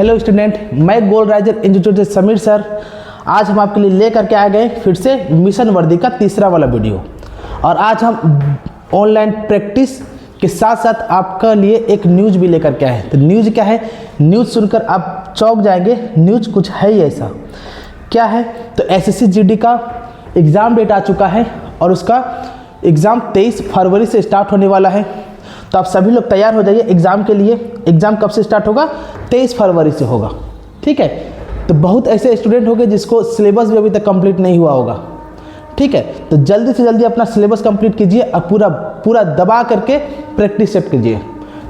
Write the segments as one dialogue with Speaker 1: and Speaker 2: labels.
Speaker 1: Hello student, मैं gold riser institute से Sameer sir. आज हम आपके लिए लेकर के आ गए फिर से मिशन वर्दी का तीसरा वाला वीडियो। और आज हम ऑनलाइन प्रैक्टिस के साथ साथ आपके लिए एक न्यूज़ भी लेकर के आए हैं। तो न्यूज़ क्या है? न्यूज़ सुनकर आप चौंक जाएंगे। न्यूज़ कुछ है ही ऐसा। क्या है? तो एसएससी जीडी का एग्ज़ाम डेट आ चुका है और उसका एग्ज़ाम 23 फरवरी से स्टार्ट होने वाला है। तो आप सभी लोग तैयार हो जाइए एग्ज़ाम के लिए। एग्ज़ाम कब से स्टार्ट होगा? 23 फरवरी से होगा। ठीक है। तो बहुत ऐसे स्टूडेंट होंगे जिसको सिलेबस भी अभी तक कंप्लीट नहीं हुआ होगा। ठीक है। तो जल्दी से जल्दी अपना सिलेबस कंप्लीट कीजिए और पूरा दबा करके प्रैक्टिस सेट कीजिए।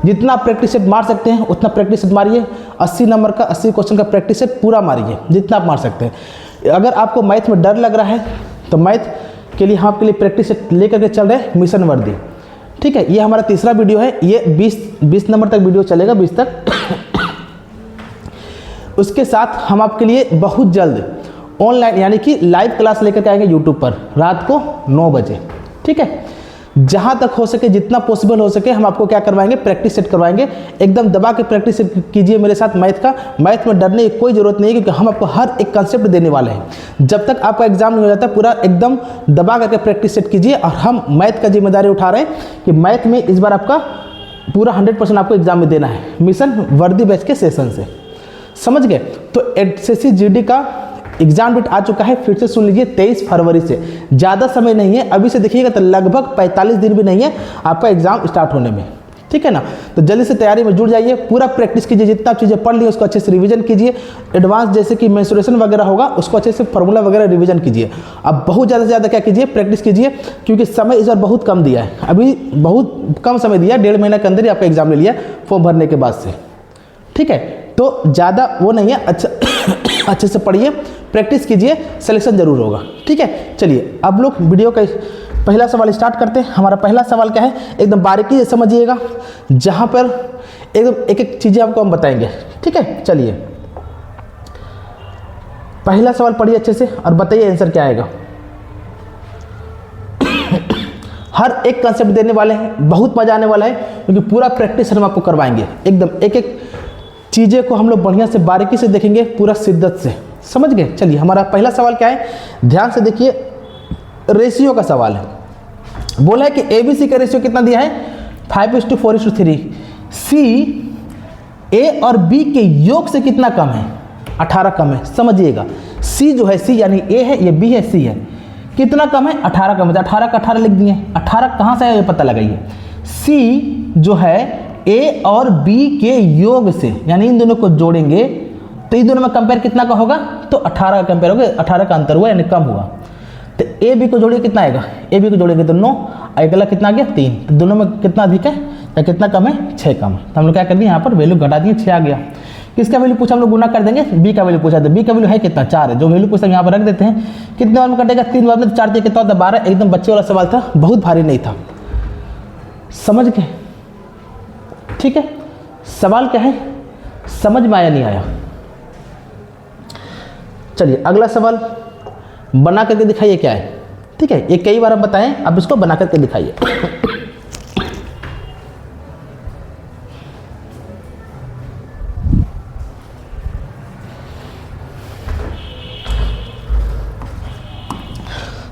Speaker 1: जितना आप प्रैक्टिस सेट मार सकते हैं उतना प्रैक्टिस सेट मारिए। 80 नंबर का 80 क्वेश्चन का प्रैक्टिस सेट पूरा मारिए जितना आप मार सकते हैं। अगर आपको मैथ में डर लग रहा है तो मैथ के लिए हम आपके लिए प्रैक्टिस सेट लेकर के चल रहे हैं मिशन वर्दी। ठीक है। ये हमारा तीसरा वीडियो है। ये 20 नंबर तक वीडियो चलेगा, 20 तक। उसके साथ हम आपके लिए बहुत जल्द ऑनलाइन यानी कि लाइव क्लास लेकर के आएंगे यूट्यूब पर रात को 9 बजे। ठीक है। जहाँ तक हो सके, जितना पॉसिबल हो सके, हम आपको क्या करवाएंगे? प्रैक्टिस सेट करवाएंगे। एकदम दबा के प्रैक्टिस सेट कीजिए मेरे साथ मैथ का। मैथ में डरने की कोई ज़रूरत नहीं है क्योंकि हम आपको हर एक कंसेप्ट देने वाले हैं। जब तक आपका एग्जाम नहीं हो जाता पूरा एकदम दबा करके प्रैक्टिस सेट कीजिए। और हम मैथ का जिम्मेदारी उठा रहे हैं कि मैथ में इस बार आपका पूरा 100% आपको एग्जाम में देना है मिशन वर्दी बैच के सेशन से। समझ गए? तो एसएससी जीडी का एग्जाम डेट आ चुका है। फिर से सुन लीजिए, 23 फरवरी से। ज़्यादा समय नहीं है, अभी से देखिएगा तो लगभग 45 दिन भी नहीं है आपका एग्जाम स्टार्ट होने में। ठीक है ना? तो जल्दी से तैयारी में जुड़ जाइए, पूरा प्रैक्टिस कीजिए। जितना चीज़ें पढ़ ली उसको अच्छे से रिवीजन कीजिए। एडवांस जैसे कि मेंसुरेशन वगैरह होगा उसको अच्छे से फार्मूला वगैरह रिवीजन कीजिए। अब बहुत ज़्यादा से ज़्यादा क्या कीजिए? प्रैक्टिस कीजिए, क्योंकि समय इस बार बहुत कम दिया है। अभी बहुत कम समय दिया, 1.5 महीने के अंदर ही आपका एग्जाम ले लिया फॉर्म भरने के बाद से। ठीक है। तो ज़्यादा वो नहीं है। अच्छा अच्छे से पढ़िए, प्रैक्टिस कीजिए, सिलेक्शन जरूर होगा। ठीक है। चलिए अब लोग वीडियो का पहला सवाल स्टार्ट करते हैं। हमारा पहला सवाल क्या है? एकदम बारीकी से समझिएगा, जहाँ पर एकदम एक एक चीज़ें आपको हम बताएंगे। ठीक है। चलिए पहला सवाल पढ़िए अच्छे से और बताइए आंसर क्या आएगा। हर एक कंसेप्ट देने वाले हैं, बहुत मजा आने वाला है क्योंकि पूरा प्रैक्टिस हम आपको करवाएंगे। एकदम एक एक चीज़ें को हम लोग बढ़िया से बारीकी से देखेंगे, पूरा शिद्दत से। समझ गए? चलिए हमारा पहला सवाल क्या है, ध्यान से देखिए। रेशियो का सवाल है। बोला है कि एबीसी का रेशियो कितना दिया है? 5:4:3। सी ए और बी के योग से कितना कम है? 18 कम है। समझिएगा, सी जो है, सी यानी ए है, ये बी है, सी है। कितना कम है? 18 कम है। तो 18 का 18 लिख दिए। 18 कहाँ से आया ये पता लगाइए। सी जो है ए और बी के योग से, यानी इन दोनों को जोड़ेंगे तो इन दोनों में कंपेयर कितना का होगा? तो 18 का कंपेयर होगा। 18 का अंतर हुआ यानी कम हुआ। तो ए बी को जोड़िए, कितना आएगा? ए बी को जोड़ेंगे तो 9। अगला कितना आ गया? 3। तो दोनों में कितना अधिक है या कितना कम है? 6 कम है। तो हम लोग क्या कर दिए, यहाँ पर वैल्यू घटा दिए, 6 आ गया। किसका वैल्यू पूछा? हम लोग गुना कर देंगे। बी का वैल्यू पूछा, तो बी का वैल्यू है कितना? 4 है। जो वैल्यू पूछा यहाँ पर रख देते हैं। कितने बार में कटेगा? 3 बार में। 4 से कितना होता है? 12। एकदम बच्चे वाला सवाल था, बहुत भारी नहीं था। समझ गए? ठीक है। सवाल क्या है, समझ में आया नहीं आया? चलिए अगला सवाल बना करके दिखाइए क्या है। ठीक है। ये कई बार हम बताएं, अब इसको बना करके दिखाइए।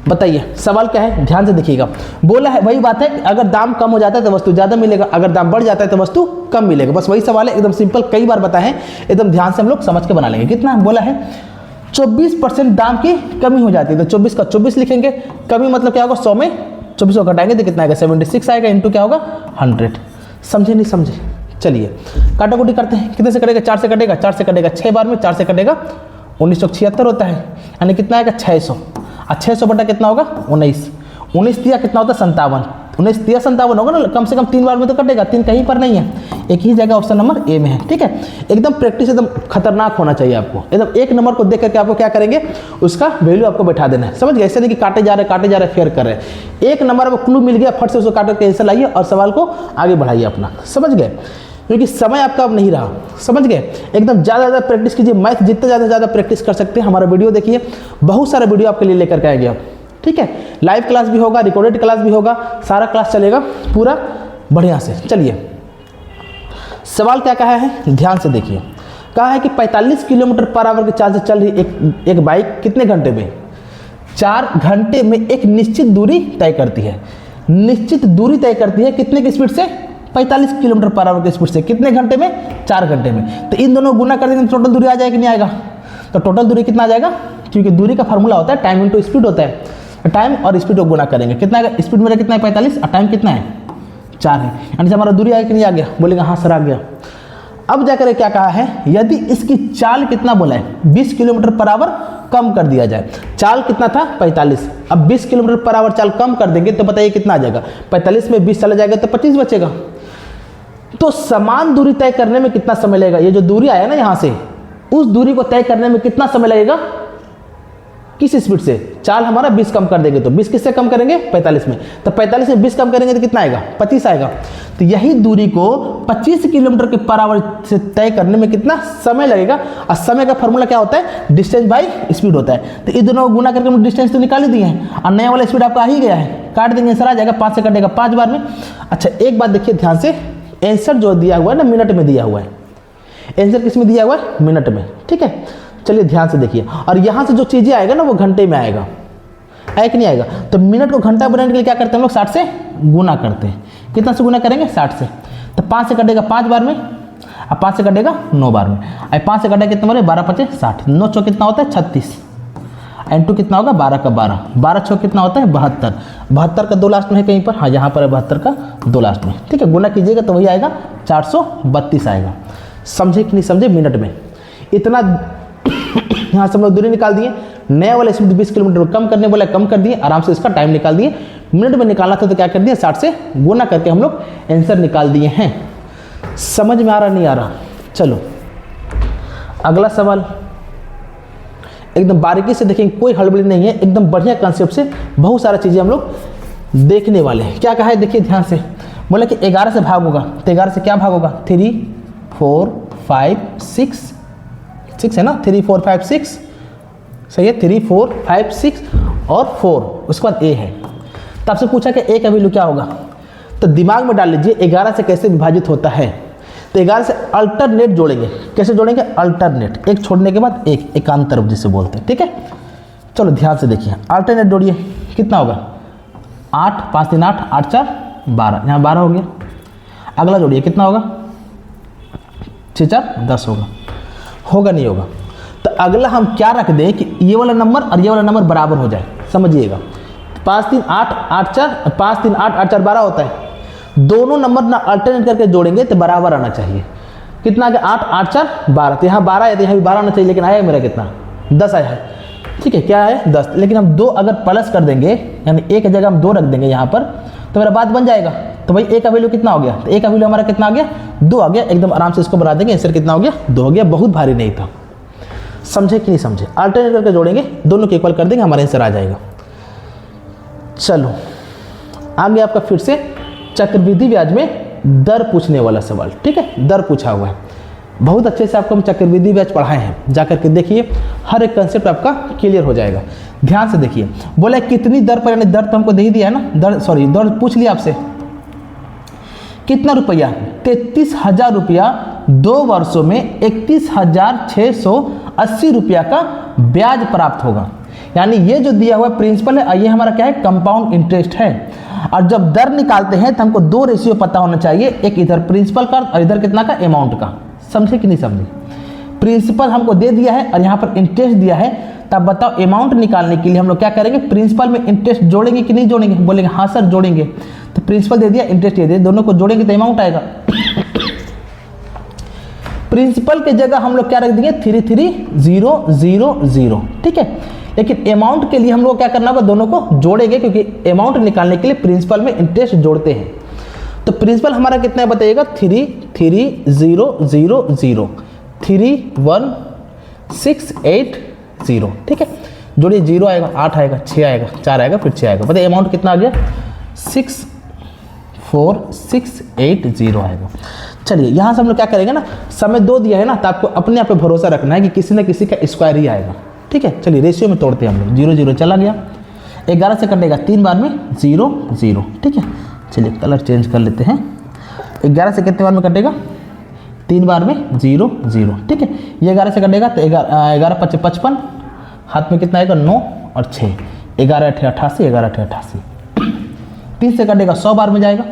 Speaker 1: बताइए सवाल क्या है, ध्यान से देखिएगा। बोला है, वही बात है, अगर दाम कम हो जाता है तो वस्तु ज़्यादा मिलेगा, अगर दाम बढ़ जाता है तो वस्तु कम मिलेगा। बस वही सवाल है, एकदम सिंपल, कई बार बताए हैं। एकदम ध्यान से हम लोग समझ के बना लेंगे। कितना बोला है? 24% दाम की कमी हो जाती है। तो 24 का 24 लिखेंगे। कमी मतलब क्या होगा? 100 में 24 को घटाएंगे तो कितना आएगा? 76 आएगा। इंटू क्या होगा? 100। समझे नहीं समझे? चलिए काटाकुटी करते हैं। कितने से कटेगा? 4 से कटेगा। 4 से कटेगा 6 बार में। 4 से कटेगा 1976 होता है, यानी कितना आएगा? 600। 600 बटा कितना होगा? 19। 19 दिया कितना होता है? 57। 19 दिया 57 होगा ना। कम से कम 3 बार में तो कटेगा। 3 कहीं पर नहीं है, एक ही जगह ऑप्शन नंबर ए में है। ठीक है। एकदम प्रैक्टिस एकदम खतरनाक होना चाहिए आपको। एकदम एक नंबर को देख करके आपको क्या करेंगे? उसका वैल्यू आपको बैठा देना है। समझ गए? ऐसे नहीं कि काटे जा रहे फेयर कर रहे हैं। एक नंबर में क्लू मिल गया, फट से उसको काट करके आंसर लाइए और सवाल को आगे बढ़ाइए अपना। समझ गए? क्योंकि समय आपका अब नहीं रहा। समझ गए? एकदम ज़्यादा प्रैक्टिस कीजिए। मैथ जितना ज़्यादा प्रैक्टिस कर सकते हैं। हमारा वीडियो देखिए, बहुत सारा वीडियो आपके लिए लेकर के आएंगे आप। ठीक है। लाइव क्लास भी होगा, रिकॉर्डेड क्लास भी होगा, सारा क्लास चलेगा पूरा बढ़िया से। चलिए सवाल क्या कहा है, ध्यान से देखिए। कहा है कि 45 किलोमीटर पर आवर के चाल से चल रही एक बाइक कितने घंटे में, 4 घंटे में एक निश्चित दूरी तय करती है। निश्चित दूरी तय करती है कितने की स्पीड से, 45 किलोमीटर पर आवर की स्पीड से, कितने घंटे में, 4 घंटे में। तो इन दोनों गुना कर देंगे तो टोटल दूरी आ जाएगी, नहीं आएगा? तो टोटल दूरी कितना आ जाएगा, क्योंकि दूरी का फार्मूला होता है टाइम इंटू स्पीड होता है, टाइम और स्पीड को गुना करेंगे, कितना आएगा, स्पीड मेरा कितना है 45 और टाइम कितना है 4 है, यानी हमारा दूरी आया कि नहीं आ गया, बोलेगा हाँ सर आ गया। अब जाकर क्या कहा है, यदि इसकी चाल कितना बोला है 20 किलोमीटर पर आवर कम कर दिया जाए, चाल कितना था 45, अब 20 किलोमीटर पर आवर चाल कम कर देंगे तो बताइए कितना आ जाएगा, 45 में 20 चला जाएगा तो 25 बचेगा। तो समान दूरी तय करने में कितना समय लगेगा, ये जो दूरी आया ना यहाँ से, उस दूरी को तय करने में कितना समय लगेगा, किस स्पीड से, चाल हमारा 20 कम कर देंगे तो 20 किससे कम करेंगे 45 में, तो 45 में 20 कम करेंगे तो कितना आएगा 25 आएगा। तो यही दूरी को 25 किलोमीटर के पर आवर से तय करने में कितना समय लगेगा, और समय का फॉर्मूला क्या होता है, डिस्टेंस बाई स्पीड होता है। तो इन दोनों को गुना करके हम डिस्टेंस तो निकाल ही दिए हैं, और नया वाला स्पीड आपका आ ही गया है, काट देंगे सर आ जाएगा, 5 से कटेगा 5 बार में। अच्छा एक बात देखिए ध्यान से, आंसर जो दिया हुआ है ना मिनट में दिया हुआ है, आंसर किस में दिया हुआ है, मिनट में, ठीक है। चलिए ध्यान से देखिए, और यहाँ से जो चीज़ें आएगा ना वो घंटे में आएगा, है कि नहीं आएगा। तो मिनट को घंटा बनाने के लिए क्या करते हैं हम लोग, 60 से गुना करते हैं। कितना से गुना करेंगे 60 से, तो 5 से कटेगा 5 बार में, अब 5 से कटेगा 9 बार में, अब 5 से कटेगा कितना बार, 12 5 60, 9 चौक कितना होता है 36, N2 कितना होगा 12 का 12, 12 छः कितना होता है 72, 72 का 2 लास्ट में है कहीं पर, हाँ यहाँ पर है 72 का 2 लास्ट में, ठीक है। गुना कीजिएगा तो वही आएगा 432 आएगा। समझे कि नहीं समझे, मिनट में इतना यहाँ से हम लोग दूरी निकाल दिए, नया वाला स्पीड 20 किलोमीटर कम करने बोला, कम कर दिए, आराम से इसका टाइम निकाल दिए। मिनट में निकालना था तो क्या कर दिया 60 से गुना करके हम लोग आंसर निकाल दिए हैं। समझ में आ रहा नहीं आ रहा, चलो अगला सवाल एकदम बारीकी से देखेंगे, कोई हड़बड़ी नहीं है, एकदम बढ़िया कॉन्सेप्ट से बहुत सारा चीज़ें हम लोग देखने वाले हैं। क्या कहा है देखिए ध्यान से, बोले कि 11 से भाग होगा, तो 11 से क्या भाग होगा, 3 4 5 6 है ना, 3 4 5 6 सही है, 3 4 5 6 और 4, उसके बाद ए है। तो आपसे पूछा कि ए का वैल्यू क्या होगा, तो दिमाग में डाल लीजिए 11 से कैसे विभाजित होता है। तो 11 से अल्टरनेट जोड़ेंगे, कैसे जोड़ेंगे, अल्टरनेट, एक छोड़ने के बाद एक, एकांतर जिसे बोलते हैं, ठीक है। चलो ध्यान से देखिए, अल्टरनेट जोड़िए, कितना होगा 8 5 3 8 8 4 12, यहाँ 12 हो गया। अगला जोड़िए कितना होगा 6 4 10 होगा नहीं होगा। तो अगला हम क्या रख दें कि ये वाला नंबर और ये वाला नंबर बराबर हो जाए, समझिएगा 5 3 8 8 4 5 3 8 8 4 12 होता है, दोनों नंबर ना अल्टरनेट करके जोड़ेंगे तो बराबर आना चाहिए। कितना आ गया 8 8 4 12, तो यहाँ 12 है तो यहाँ भी 12 आना चाहिए, लेकिन आया मेरा कितना 10 आया है, ठीक है, क्या है 10। लेकिन हम 2 अगर प्लस कर देंगे, यानी एक जगह हम 2 रख देंगे यहाँ पर, तो मेरा बात बन जाएगा। तो भाई ए का वैल्यू कितना हो गया, तो ए का वैल्यू हमारा कितना आ गया 2 आ गया, एकदम आराम से इसको बना देंगे, आंसर कितना हो गया 2 हो गया, बहुत भारी नहीं था। समझे कि नहीं समझे, अल्टरनेट करके जोड़ेंगे, दोनों को इक्वल कर देंगे, हमारा आंसर आ जाएगा। चलो आगे आपका फिर से चक्रवृद्धि ब्याज में दर पूछने वाला सवाल, ठीक है, दर पूछा हुआ है, बहुत अच्छे से आपको हम चक्रवृद्धि ब्याज पढ़ाए हैं, जाकर के देखिए, हर एक कंसेप्ट आपका क्लियर हो जाएगा। ध्यान से देखिए, बोले कितनी दर पर, यानी दर तो हमको दे ही दिया है ना, दर सॉरी दर पूछ लिया आपसे, कितना रुपया 33,000 रुपया 2 वर्षों में 31,680 रुपया का ब्याज प्राप्त होगा। यानी ये जो दिया हुआ प्रिंसिपल है, ये हमारा क्या है कंपाउंड इंटरेस्ट है। और जब दर निकालते हैं तो हमको 2 रेशियो पता होना चाहिए, एक इधर प्रिंसिपल का और इधर कितना का अमाउंट का। समझे कि नहीं समझे, प्रिंसिपल हमको दे दिया है और यहाँ पर इंटरेस्ट दिया है, तब बताओ अमाउंट निकालने के लिए हम लोग क्या करेंगे, प्रिंसिपल में इंटरेस्ट जोड़ेंगे कि नहीं जोड़ेंगे, बोलेंगे हाँ सर जोड़ेंगे। तो प्रिंसिपल दे दिया, इंटरेस्ट दे दिया, दोनों को जोड़ेंगे तो अमाउंट आएगा। प्रिंसिपल के जगह हम लोग क्या रख देंगे 33,000, ठीक है। लेकिन अमाउंट के लिए हम लोग क्या करना होगा, दोनों को जोड़ेंगे, क्योंकि अमाउंट निकालने के लिए प्रिंसिपल में इंटरेस्ट जोड़ते हैं। तो प्रिंसिपल हमारा कितना है बताइएगा 33,000 31680, ठीक है। जोड़िए 0 आएगा, 8 आएगा, 6 आएगा, 4 आएगा, फिर 6 आएगा, बताइए अमाउंट कितना आ गया 64680 आएगा। चलिए यहाँ से हम लोग क्या करेंगे ना, समय 2 दिया है ना, तो आपको अपने आप पे भरोसा रखना है कि किसी न किसी का स्क्वायर ही आएगा, ठीक है। चलिए रेशियो में तोड़ते हैं हम लोग, 0 0 चला गया, 11 से कटेगा 3 बार में 0 0, ठीक है। चलिए कलर चेंज कर लेते हैं, 11 से कितने बार में कटेगा 3 बार में 0 0, ठीक है। ये 11 से कटेगा तो 11 5 55, हाथ में कितना आएगा 9 और 6, 11 8 88, 11 8 88। 3 से कटेगा 100 बार में जाएगा,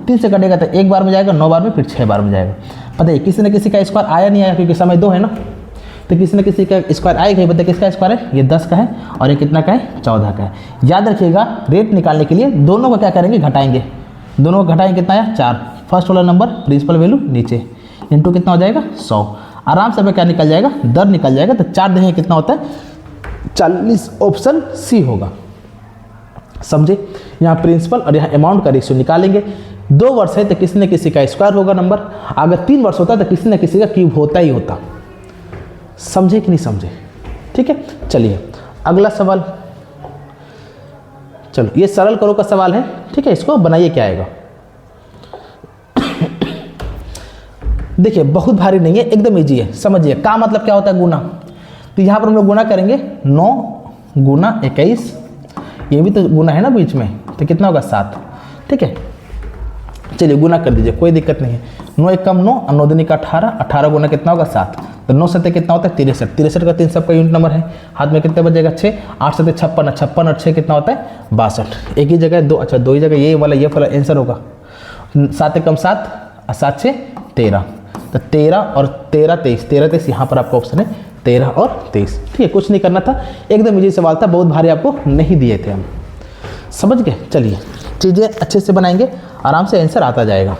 Speaker 1: 3 से कटेगा तो 1 बार में जाएगा, 9 बार में, फिर 6 बार में जाएगा। पता है किसी न किसी का स्क्वायर आया नहीं आया, क्योंकि समय 2 है ना, तो किसी न किसी का स्क्वायर आएगा ही। बताइए किसका स्क्वायर है, ये 10 का है और ये कितना का है, 14 का है। याद रखिएगा रेट निकालने के लिए दोनों को क्या करेंगे, घटाएंगे। दोनों को घटाएंगे कितना आया 4, फर्स्ट वाला नंबर प्रिंसिपल वैल्यू नीचे, इंटू कितना हो जाएगा 100। आराम से हमें क्या निकल जाएगा, दर निकल जाएगा। तो 4 देंगे कितना होता है 40, ऑप्शन सी होगा। समझे, यहाँ प्रिंसिपल और यहाँ अमाउंट का रेशियो निकालेंगे। 2 वर्ष है तो किसी न किसी का स्क्वायर होगा नंबर, अगर 3 वर्ष होता तो किसी न किसी का क्यूब होता ही होता। समझे कि नहीं समझे, ठीक है। चलिए अगला सवाल, चलो ये सरल करो का सवाल है, ठीक है। इसको बनाइए क्या आएगा। देखिए बहुत भारी नहीं है, एकदम इजी है, समझिए। का मतलब क्या होता है, गुना। तो यहाँ पर हम लोग गुना करेंगे, 9 गुना 21, ये भी तो गुना है ना बीच में, तो कितना होगा 7, ठीक है। चलिए गुना कर दीजिए, कोई दिक्कत नहीं है। 9 1 कम 9 और 9 दूनी का 18, 18 गुना कितना होगा 7, तो 9 7 कितना होता है 63, 63 का 3 सबका यूनिट नंबर है। हाथ में कितने बचेगा 6, 8 7 56, 56 और 6 कितना होता है 62। एक ही जगह 2, अच्छा 2 ही जगह, ये वाला आंसर होगा। 7 1 कम 7 और 7 6 13, तो 13 और 13 23, 13 23 यहाँ पर आपका ऑप्शन है 13 और 23, ठीक है। कुछ नहीं करना था, एकदम इजी सवाल था, बहुत भारी आपको नहीं दिए थे हम, समझ गए। चलिए चीज़ें अच्छे से बनाएंगे, आराम से आंसर आता जाएगा।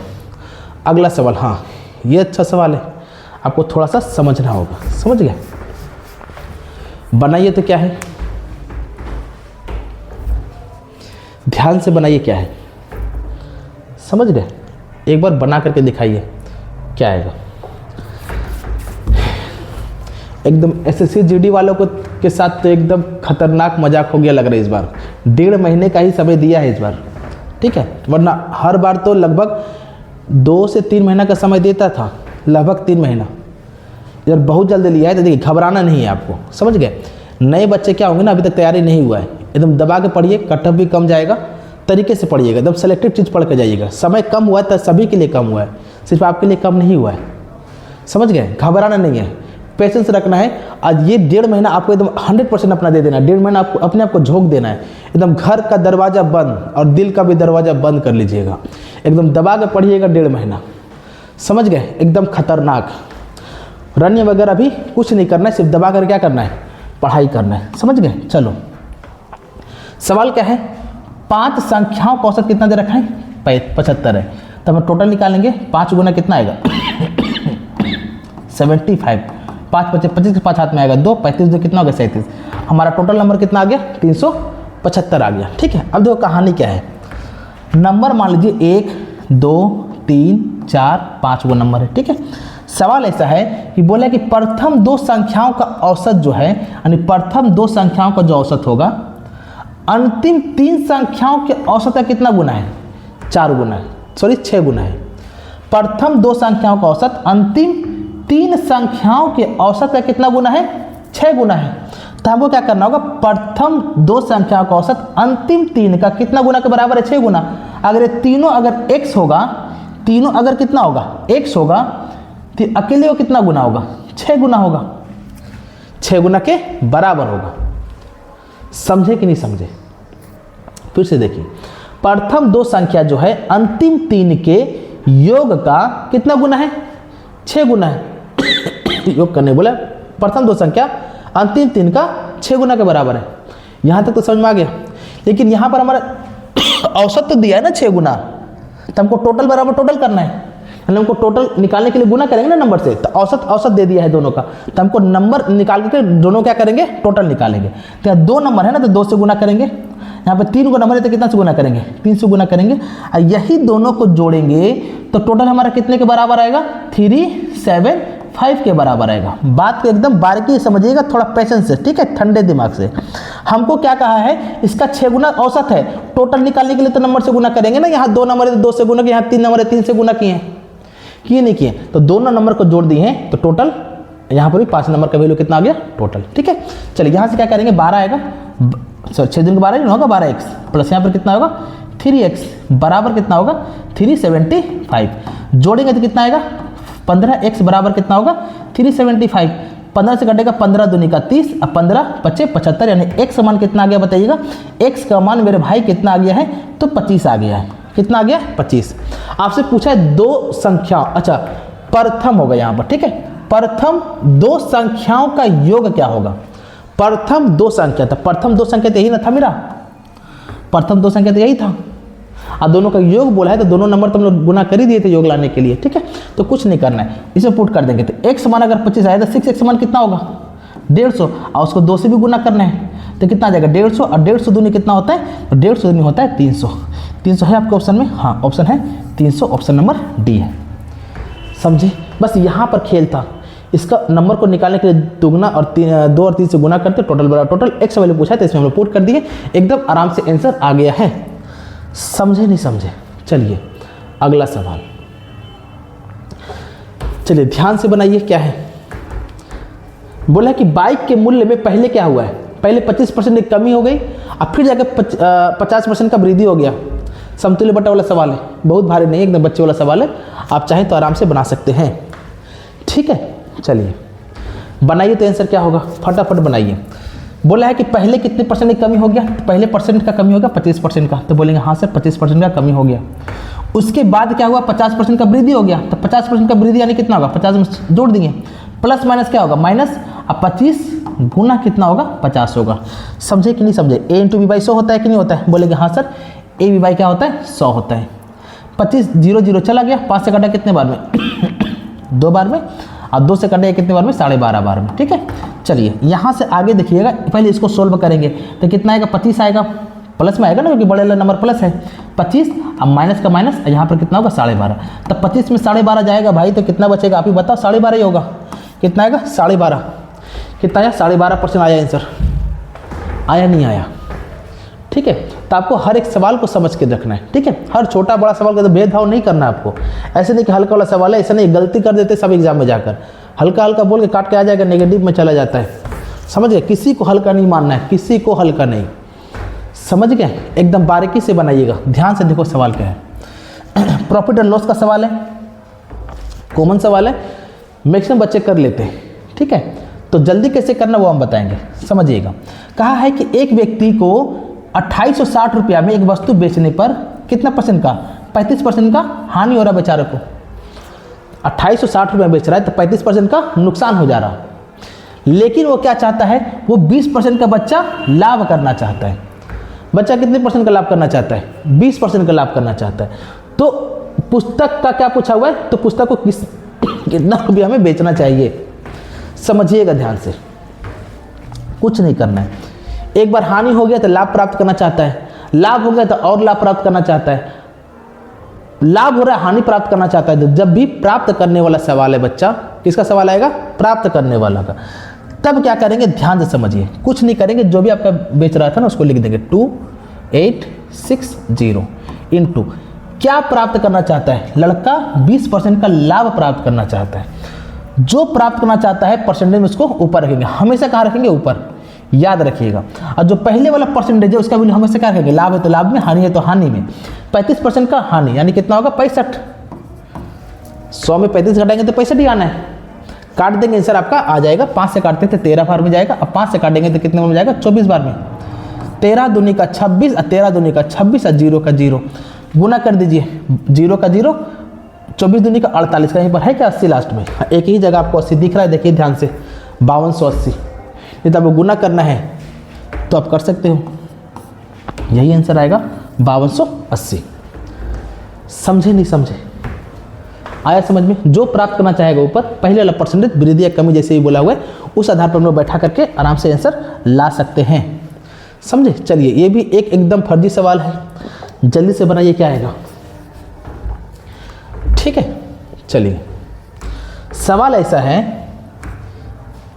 Speaker 1: अगला सवाल, हाँ ये अच्छा सवाल है, आपको थोड़ा सा समझना होगा, समझ गए। बनाइए तो क्या है, ध्यान से बनाइए क्या है, समझ गए। एक बार बना करके दिखाइए क्या आएगा। एकदम एसएससी जीडी वालों को के साथ तो एकदम खतरनाक मजाक हो गया लग रहा है इस बार। 1.5 महीने का ही समय दिया है इस बार, ठीक है। वरना हर बार तो लगभग 2 से 3 महीना का समय देता था, लगभग 3 महीना। यार बहुत जल्दी लिया है, तो देखिए घबराना नहीं है आपको, समझ गए। नए बच्चे क्या होंगे ना, अभी तक तैयारी नहीं हुआ है, एकदम दबा के पढ़िए, कटअप भी कम जाएगा, तरीके से पढ़िएगा, एकदम सेलेक्टेड चीज़ पढ़ के जाइएगा। समय कम हुआ है तो सभी के लिए कम हुआ है, सिर्फ आपके लिए कम नहीं हुआ है, समझ गए। घबराना नहीं है, पेशेंस रखना है। आज ये 1.5 महीना आपको एकदम 100% अपना दे देना है। 1.5 महीना आपको अपने आप को झोंक देना है, एकदम घर का दरवाज़ा बंद और दिल का भी दरवाज़ा बंद कर लीजिएगा, एकदम दबा के पढ़िएगा 1.5 महीना, समझ गए। एकदम खतरनाक, रन वगैरह भी कुछ नहीं करना है, सिर्फ दबा कर क्या करना है, पढ़ाई करना है, समझ गए। चलो सवाल क्या है, 5 संख्याओं का औसत कितना दे रखा है 75 है, तो हम टोटल निकालेंगे। 5 गुना कितना आएगा 75, 5 25 25 के 5 हाथ में आएगा 2, 35 2 कितना हो गया 37। हमारा टोटल नंबर कितना आ गया 375 आ गया, ठीक है। अब देखो कहानी क्या है, नंबर मान लीजिए 1 2 3 4 5 वो नंबर है, ठीक है। सवाल ऐसा है कि बोला कि प्रथम 2 संख्याओं का औसत जो है, यानी प्रथम 2 संख्याओं का जो औसत होगा अंतिम 3 संख्याओं के औसत का कितना गुना है, 4 गुना है, सॉरी 6 गुना है। प्रथम 2 संख्याओं का औसत अंतिम 3 संख्याओं के औसत का कितना गुना है, 6 गुना है। तो हमको क्या करना होगा, प्रथम 2 संख्याओं का औसत अंतिम 3 का कितना गुना के बराबर है, 6 गुना। अगर ये तीनों अगर x होगा, तीनों अगर कितना होगा x होगा, तो अकेले को कितना गुना होगा, 6 गुना होगा, 6 गुना के बराबर होगा। समझे कि नहीं समझे, फिर से देखिए। प्रथम 2 संख्या जो है अंतिम 3 के योग का कितना गुना है, 6 गुना है। योग करने बोला, प्रथम 2 संख्या अंतिम 3 का 6 गुना के बराबर है। यहाँ तक तो समझ में आ गया। लेकिन यहाँ पर हमारा औसत तो दिया है ना 6 गुना, तो हमको टोटल बराबर टोटल करना है, यानी हमको टोटल निकालने के लिए गुना करेंगे ना नंबर से, तो औसत दे दिया है दोनों का, तो हमको नंबर निकाल के दोनों क्या करेंगे, टोटल निकालेंगे। तो यहाँ 2 नंबर है ना, तो 2 से गुना करेंगे। यहाँ पे 3 को नंबर है तो कितना से गुना करेंगे, 3 से गुना करेंगे। और यही दोनों को जोड़ेंगे तो टोटल हमारा कितने के बराबर आएगा, 375 के बराबर आएगा। बात को एकदम बारीकी से समझिएगा, थोड़ा पेशेंस से, ठीक है, ठंडे दिमाग से। हमको क्या कहा है, इसका 6 गुना औसत है, टोटल निकालने के लिए तो नंबर से गुना करेंगे ना। यहाँ 2 नंबर है तो 2 से गुना किया, यहाँ 3 नंबर है 3 से गुना किए नहीं किए, तो दोनों नंबर को जोड़ दिए हैं, तो टोटल यहाँ पर भी 5 नंबर का वैल्यू कितना आ गया टोटल, ठीक है। चलिए यहाँ से क्या करेंगे, 12 आएगा, 6 दिन 12 नहीं होगा, 12x प्लस यहाँ पर कितना होगा 3x बराबर कितना होगा 375। जोड़ेंगे तो कितना आएगा 15x बराबर कितना होगा 375। 15 से कटेगा 15 दूनी का 30, अब 15 25 75, यानी x का मान कितना आ गया बताइएगा। x का मान मेरे भाई कितना आ गया है, तो 25 आ गया है। कितना आ गया 25। आपसे पूछा है दो संख्या, अच्छा प्रथम होगा यहाँ पर, ठीक है। प्रथम दो संख्याओं का योग क्या होगा। प्रथम दो संख्या था, प्रथम दो संख्या तो यही ना था मेरा, प्रथम दो संख्या तो यही था। अब दोनों का योग बोला है तो दोनों नंबर तो हम लोग गुना कर ही दिए थे योग लाने के लिए, ठीक है। तो कुछ नहीं करना है, इसे पुट कर देंगे। तो x मान अगर 25 आया तो 6x मान कितना होगा 150, और उसको 2 से भी गुना करना है तो कितना आ जाएगा 150, और 150 दूनी कितना होता है, तो 150 दूनी होता है 300। 300 है आपके ऑप्शन में, हाँ ऑप्शन है 300, ऑप्शन नंबर डी है। समझे, बस यहाँ पर खेल था। इसका नंबर को निकालने के लिए दुगना और 2 और 3 से गुना करते टोटल बराबर टोटल x वैल्यू पूछा है तो इसमें हम लोग पुट कर दिए, एकदम आराम से आंसर आ गया है। समझे नहीं समझे, चलिए अगला सवाल, चलिए ध्यान से बनाइए। क्या है, बोला है कि बाइक के मूल्य में पहले क्या हुआ है, पहले 25% की कमी हो गई, अब फिर जाकर 50% का वृद्धि हो गया। समतुल्य बटा वाला सवाल है, बहुत भारी नहीं, एकदम बच्चे वाला सवाल है, आप चाहें तो आराम से बना सकते हैं, ठीक है। चलिए बनाइए तो आंसर क्या होगा, फटाफट बनाइए। बोला है कि पहले कितने परसेंट की कमी हो गया, तो पहले परसेंट का कमी होगा 25% का, तो बोलेंगे हाँ सर 25% का कमी हो गया। उसके बाद क्या हुआ 50% का वृद्धि हो गया, तो 50% का वृद्धि यानी कितना होगा 50 में जोड़ देंगे, प्लस माइनस क्या होगा माइनस, अब 25 गुना कितना होगा 50 होगा। समझे कि नहीं समझे, a इंटू बी बाई 100 होता है कि नहीं होता है, बोलेंगे हाँ सर a बी बाई क्या होता है 100 होता है। 25 0 0 चला गया, 5 से कटा कितने बार में 2 बार में, और 2 से कटेगा कितने बार में 12.5 बार में, ठीक है। चलिए यहाँ से आगे देखिएगा, पहले इसको सोल्व करेंगे तो कितना आएगा 25 आएगा, प्लस में आएगा ना क्योंकि बड़े वाला नंबर प्लस है 25, अब माइनस का माइनस, यहाँ पर कितना होगा 12.5, तब 25 में 12.5 जाएगा भाई तो कितना बचेगा आप ही बताओ, 12.5 ही होगा। कितना आएगा 12.5, कितना आया 12.5% आया आंसर, आया नहीं आया, ठीक है। तो आपको हर एक सवाल को समझ के रखना है, ठीक है। हर छोटा बड़ा सवाल का तो भेदभाव नहीं करना है आपको, ऐसे नहीं कि हल्का वाला सवाल है ऐसा नहीं, गलती कर देते सब एग्जाम में जाकर, हल्का हल्का बोल के काट के आ जाएगा, नेगेटिव में चला जाता है, समझ गए। किसी को हल्का नहीं मानना है, किसी को हल्का नहीं, समझ गए। एकदम बारीकी से बनाइएगा, ध्यान से देखो सवाल क्या है। प्रॉफिट एंड लॉस का सवाल है, कॉमन सवाल है, मैक्सिमम बच्चे कर लेते हैं, ठीक है। तो जल्दी कैसे करना वो हम बताएंगे, समझिएगा। कहा है कि एक व्यक्ति को 2860 रुपया में एक वस्तु बेचने पर कितना परसेंट का 35% का हानि हो रहा है बेचारे को। 2860 रुपये बेच रहा है तो 35% का नुकसान हो जा रहा, लेकिन वो क्या चाहता है, वो 20% का बच्चा लाभ करना चाहता है। बच्चा कितने परसेंट का लाभ करना चाहता है, 20% का लाभ करना चाहता है। तो पुस्तक का क्या पूछा हुआ है, तो पुस्तक को कितना रुपया में बेचना चाहिए, समझिएगा ध्यान से, कुछ नहीं करना है। एक बार हानि हो गया तो लाभ प्राप्त करना चाहता है, लाभ हो गया तो और लाभ प्राप्त करना चाहता है, लाभ हो रहा है हानि प्राप्त करना चाहता है। तो जब भी प्राप्त करने वाला सवाल है बच्चा, किसका सवाल आएगा, प्राप्त करने वाला का, तब क्या करेंगे ध्यान से समझिए, कुछ नहीं करेंगे, जो भी आपका बेच रहा था ना उसको लिख देंगे 2860 इंटू क्या प्राप्त करना चाहता है, लड़का 20% का लाभ प्राप्त करना चाहता है। जो प्राप्त करना चाहता है परसेंटेज में उसको ऊपर रखेंगे, हमेशा कहाँ रखेंगे ऊपर, याद रखिएगा। और जो पहले वाला परसेंटेज है उसका वैल्यू हमेशा क्या रखेंगे, लाभ है तो लाभ में, हानि है तो हानि में। 35% का हानि यानी कितना होगा 65, 100 में 35 घटाएंगे तो 65 ही आना है, काट देंगे आंसर आपका आ जाएगा। 5 से काटते थे 13 बार में जाएगा, अब 5 से काटेंगे तो कितने बार में जाएगा 24 बार में। 13 दूनी का 26 और 13 दूनी का 26 और 0 का 0 गुना कर दीजिए, 0 का 0, 24 दूनी का 48, कहीं पर है क्या 80 लास्ट में, एक ही जगह आपको 80 दिख रहा है, देखिए ध्यान से 5280। नहीं तो आपको गुना करना है तो आप कर सकते हो, यही आंसर आएगा 5280। समझे नहीं समझे, आया समझ में। जो प्राप्त करना चाहेगा ऊपर पहले वाला परसेंटेज वृद्धि या कमी जैसे ही बोला हुआ है उस आधार पर हम लोग बैठा करके आराम से आंसर ला सकते हैं, समझे। चलिए ये भी एक एकदम फर्जी सवाल है, जल्दी से बनाइए क्या आएगा, ठीक है। चलिए सवाल ऐसा है,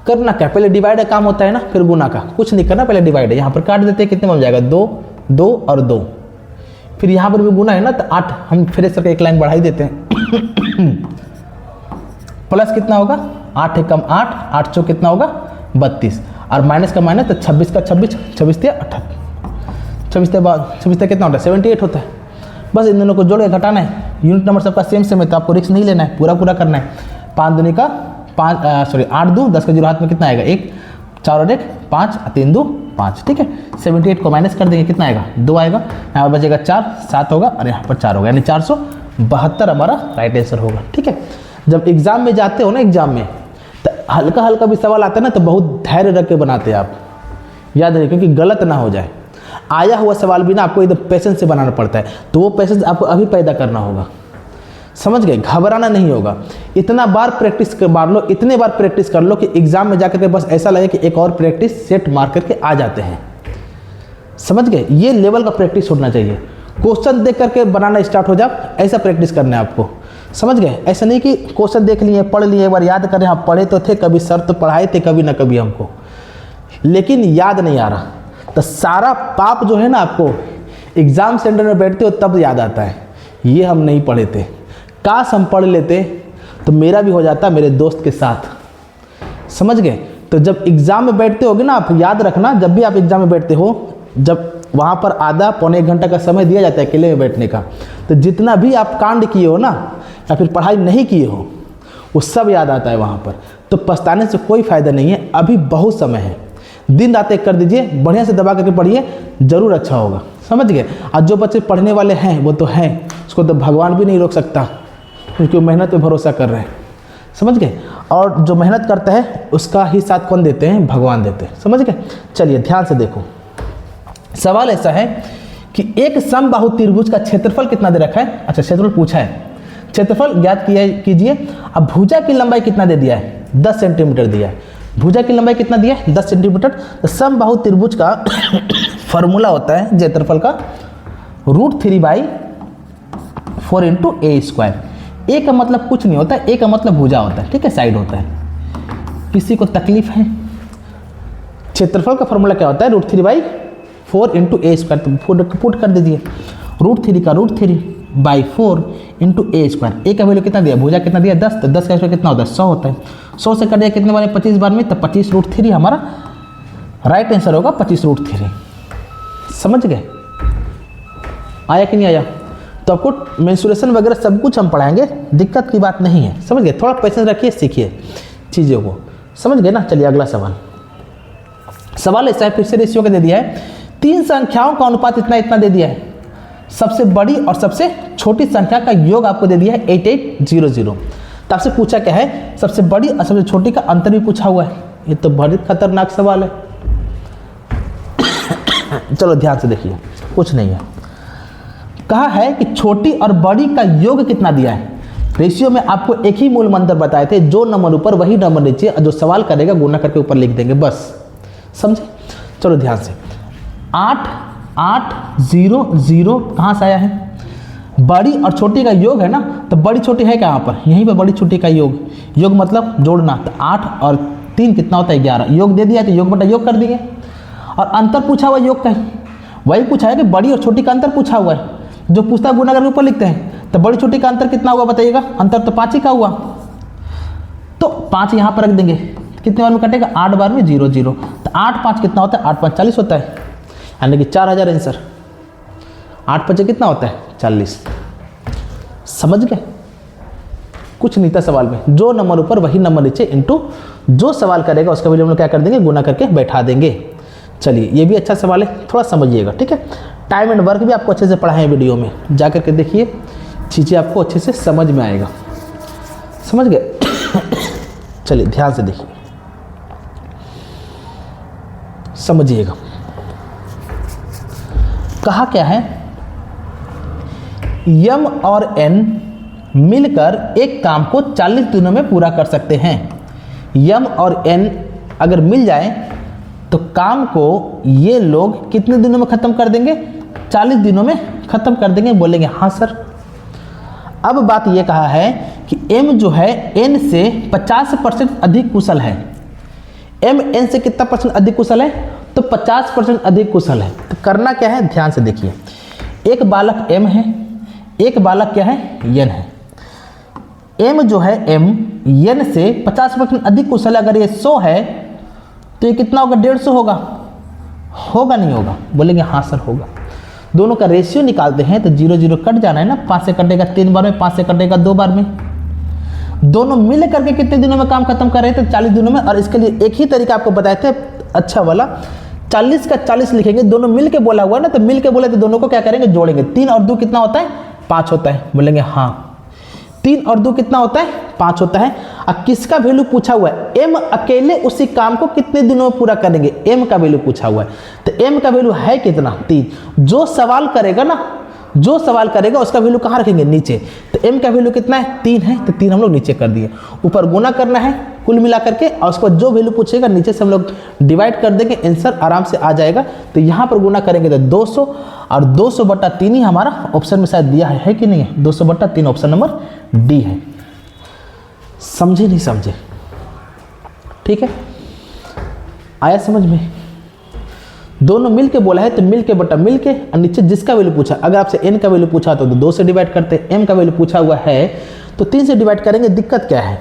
Speaker 1: करना क्या, पहले डिवाइड का काम होता है ना, फिर गुना का, कुछ नहीं करना, पहले डिवाइड है, यहाँ पर काट देते हैं, कितने में जाएगा 2 2 और 2, फिर यहाँ पर भी गुना है ना तो 8, हम फिर करके एक लाइन बढ़ाई देते हैं प्लस कितना होगा 8 कम 8, 8 चौ कितना होगा 32, और माइनस का माइनस तो 26 का 26, 26 से 28, 26 से कितना होता है 78 होता है, बस इन दोनों को जोड़ के घटाना है। यूनिट नंबर सबका सेम सेम है तो आपको रिस्क नहीं लेना है, पूरा पूरा करना है। 5 दूनी का 8 दूँ 10 का 0 हाथ में कितना आएगा 1, 4 और 1 5, 3 2 5, ठीक है। 78 को माइनस कर देंगे कितना आएगा 2 आएगा, यहाँ पर बचेगा 4, 7 होगा और यहाँ पर 4 होगा, यानी 472 हमारा राइट आंसर होगा, ठीक है। जब एग्जाम में जाते हो ना, एग्जाम में तो हल्का हल्का भी सवाल आता है ना तो बहुत धैर्य रख के बनाते हैं आप, याद रखिए क्योंकि गलत ना हो जाए। आया हुआ सवाल भी ना आपको एकदम पेशेंस से बनाना पड़ता है, तो वो पेशेंस आपको अभी पैदा करना होगा, समझ गए। घबराना नहीं होगा, इतना बार प्रैक्टिस मार लो, इतने बार प्रैक्टिस कर लो कि एग्जाम में जाकर के बस ऐसा लगे कि एक और प्रैक्टिस सेट मार करके आ जाते हैं, समझ गए। ये लेवल का प्रैक्टिस होना चाहिए। क्वेश्चन देख करके बनाना स्टार्ट हो जाओ, ऐसा प्रैक्टिस करना है आपको, समझ गए। ऐसा नहीं कि क्वेश्चन देख लिए, पढ़ लिए, एक बार याद करें, हाँ पढ़े तो थे, कभी सर तो पढ़ाए थे कभी ना कभी हमको, लेकिन याद नहीं आ रहा, तो सारा पाप जो है ना आपको एग्जाम सेंटर में बैठते हो तब याद आता है, ये हम नहीं पढ़े थे, काश हम पढ़ लेते तो मेरा भी हो जाता मेरे दोस्त के साथ, समझ गए। तो जब एग्जाम में बैठते होगे ना आप, याद रखना, जब भी आप एग्जाम में बैठते हो, जब वहाँ पर आधा पौने 1 घंटा का समय दिया जाता है अकेले में बैठने का, तो जितना भी आप कांड किए हो ना या फिर पढ़ाई नहीं किए हो वो सब याद आता है वहाँ पर। तो पछताने से कोई फ़ायदा नहीं है, अभी बहुत समय है, दिन रात एक कर दीजिए, बढ़िया से दबा करके पढ़िए, ज़रूर अच्छा होगा, समझ गए। और जो बच्चे पढ़ने वाले हैं वो तो हैं, उसको तो भगवान भी नहीं रोक सकता क्योंकि वो मेहनत पे भरोसा कर रहे हैं, समझ गए। और जो मेहनत करता है उसका ही साथ कौन देते हैं, भगवान देते हैं, समझ गए। चलिए ध्यान से देखो, सवाल ऐसा है कि एक समबाहु त्रिभुज का क्षेत्रफल कितना दे रखा है। अच्छा क्षेत्रफल पूछा है, क्षेत्रफल ज्ञात कीजिए। अब भुजा की लंबाई कितना दे दिया है, 10 सेंटीमीटर दिया है। भुजा की लंबाई कितना दिया है, 10 सेंटीमीटर। तो समबाहु त्रिभुज का फॉर्मूला होता है क्षेत्रफल का √3/4 × a²। ए का मतलब कुछ नहीं होता, ए का मतलब भुजा होता है, ठीक है, साइड होता है। किसी को तकलीफ है, क्षेत्रफल का फॉर्मूला क्या होता है, √3/4 × a²। तो पुट कर दीजिए, √3 का √3/4 × a²। ए का वैल्यू कितना दिया, भुजा कितना दिया 10, तो 10 का स्क्वायर कितना होता है 100 होता है। 100 से कर दिया कितने बार, 25 बार में, तो 25√3 हमारा राइट आंसर होगा, 25√3, समझ गए। आया कि नहीं आया। तो आपको मेंसुरेशन वगैरह सब कुछ हम पढ़ाएंगे, दिक्कत की बात नहीं है, समझ गए। थोड़ा पेशेंस रखिए, सीखिए चीज़ों को, समझ गए ना। चलिए अगला सवाल ऐसा है, फिर से रेशियो का दे दिया है, 3 संख्याओं का अनुपात इतना इतना दे दिया है। सबसे बड़ी और सबसे छोटी संख्या का योग आपको दे दिया है 8800। तो आपसे पूछा क्या है, सबसे बड़ी और सबसे छोटी का अंतर भी पूछा हुआ है। ये तो बड़ी खतरनाक सवाल है। चलो ध्यान से देखिए, कुछ नहीं है, कहा है कि छोटी और बड़ी का योग कितना दिया है। रेशियो में आपको एक ही मूल मंत्र बताए थे, जो नंबर ऊपर वही नंबर नीचे, जो सवाल करेगा गुना करके ऊपर लिख देंगे, बस समझे। चलो ध्यान से, 8800 कहाँ से आया है, बड़ी और छोटी का योग है ना, तो बड़ी छोटी है कहाँ पर, यहीं पर बड़ी छोटी का योग, योग मतलब जोड़ना, तो 8 और 3 कितना होता है 11, योग दे दिया तो योग बटा योग कर दिए। और अंतर पूछा हुआ योग का है, वही पूछा है कि बड़ी और छोटी का अंतर पूछा हुआ है, जो पूछता है गुना करके ऊपर लिखते हैं। तो बड़ी छोटी का अंतर कितना हुआ बताइएगा, अंतर तो 5 ही का हुआ, तो 5 यहाँ पर रख देंगे, कितने बार में कटेगा 8 बार में 0 0, तो 8 5 कितना होता है 8 5 40 होता है, यानी कि 4000 आंसर। 8 5 कितना होता है 40, समझ गए। कुछ नहीं था सवाल में, जो नंबर ऊपर वही नंबर नीचे इंटू जो सवाल करेगा उसका वैल्यू हम लोग क्या कर देंगे, गुना करके बैठा देंगे। चलिए ये भी अच्छा सवाल है, थोड़ा समझिएगा, ठीक है। टाइम एंड वर्क भी आपको अच्छे से पढ़ाए हैं वीडियो में, जा करके देखिए, चीज़ें आपको अच्छे से समझ में आएगा, समझ गए। चलिए ध्यान से देखिए, समझिएगा। कहा क्या है, यम और एन मिलकर एक काम को 40 दिनों में पूरा कर सकते हैं। यम और एन अगर मिल जाए तो काम को ये लोग कितने दिनों में ख़त्म कर देंगे, 40 दिनों में ख़त्म कर देंगे। बोलेंगे हाँ सर। अब बात ये कहा है कि एम जो है एन से 50% अधिक कुशल है। एम एन से कितना % अधिक कुशल है, तो 50% अधिक कुशल है। तो करना क्या है, ध्यान से देखिए। एक बालक एम है, एक बालक क्या है, एन है। एम जो है एम एन से 50% अधिक कुशल है। अगर ये 100 है तो ये कितना होगा, 150 होगा, होगा नहीं होगा, बोलेंगे हाँ सर होगा। दोनों का रेशियो निकालते हैं तो 0 0 कट जाना है ना, 5 से कटेगा 3 बार में, 5 से कटेगा 2 बार में। दोनों मिल करके कितने दिनों में काम खत्म कर रहे थे? 40 दिनों में। और इसके लिए एक ही तरीका आपको बताए थे अच्छा वाला, 40 का 40 लिखेंगे, दोनों मिल के बोला हुआ ना, तो मिल के बोले तो दोनों को क्या करेंगे? जोड़ेंगे। 3 और 2 कितना होता है? 5 होता है। बोलेंगे हाँ, 3 और 2 कितना होता है? 5 होता है। अब किसका वैल्यू पूछा हुआ है? एम अकेले उसी काम को कितने दिनों में पूरा करेंगे? एम का वैल्यू पूछा हुआ है। तो एम का वैल्यू है कितना? 3। जो सवाल करेगा ना, जो सवाल करेगा उसका वैल्यू कहाँ रखेंगे? नीचे। तो एम का वैल्यू कितना है? 3 है, तो 3 हम लोग नीचे कर दिए। ऊपर गुना करना है कुल मिला करके, और उसको जो वैल्यू पूछेगा नीचे से हम लोग डिवाइड कर देंगे, आंसर आराम से आ जाएगा। तो यहाँ पर गुना करेंगे तो 200, और 200/3 ही हमारा ऑप्शन में शायद दिया है कि नहीं है? 200/3 ऑप्शन नंबर डी है। समझे नहीं समझे? ठीक है, आया समझ में? दोनों मिल के बोला है तो मिल के बटा मिल के, और नीचे जिसका वैल्यू पूछा, अगर आपसे एन का वैल्यू पूछा तो 2 से डिवाइड करते, एम का वैल्यू पूछा हुआ है तो 3 से डिवाइड करेंगे। दिक्कत क्या है?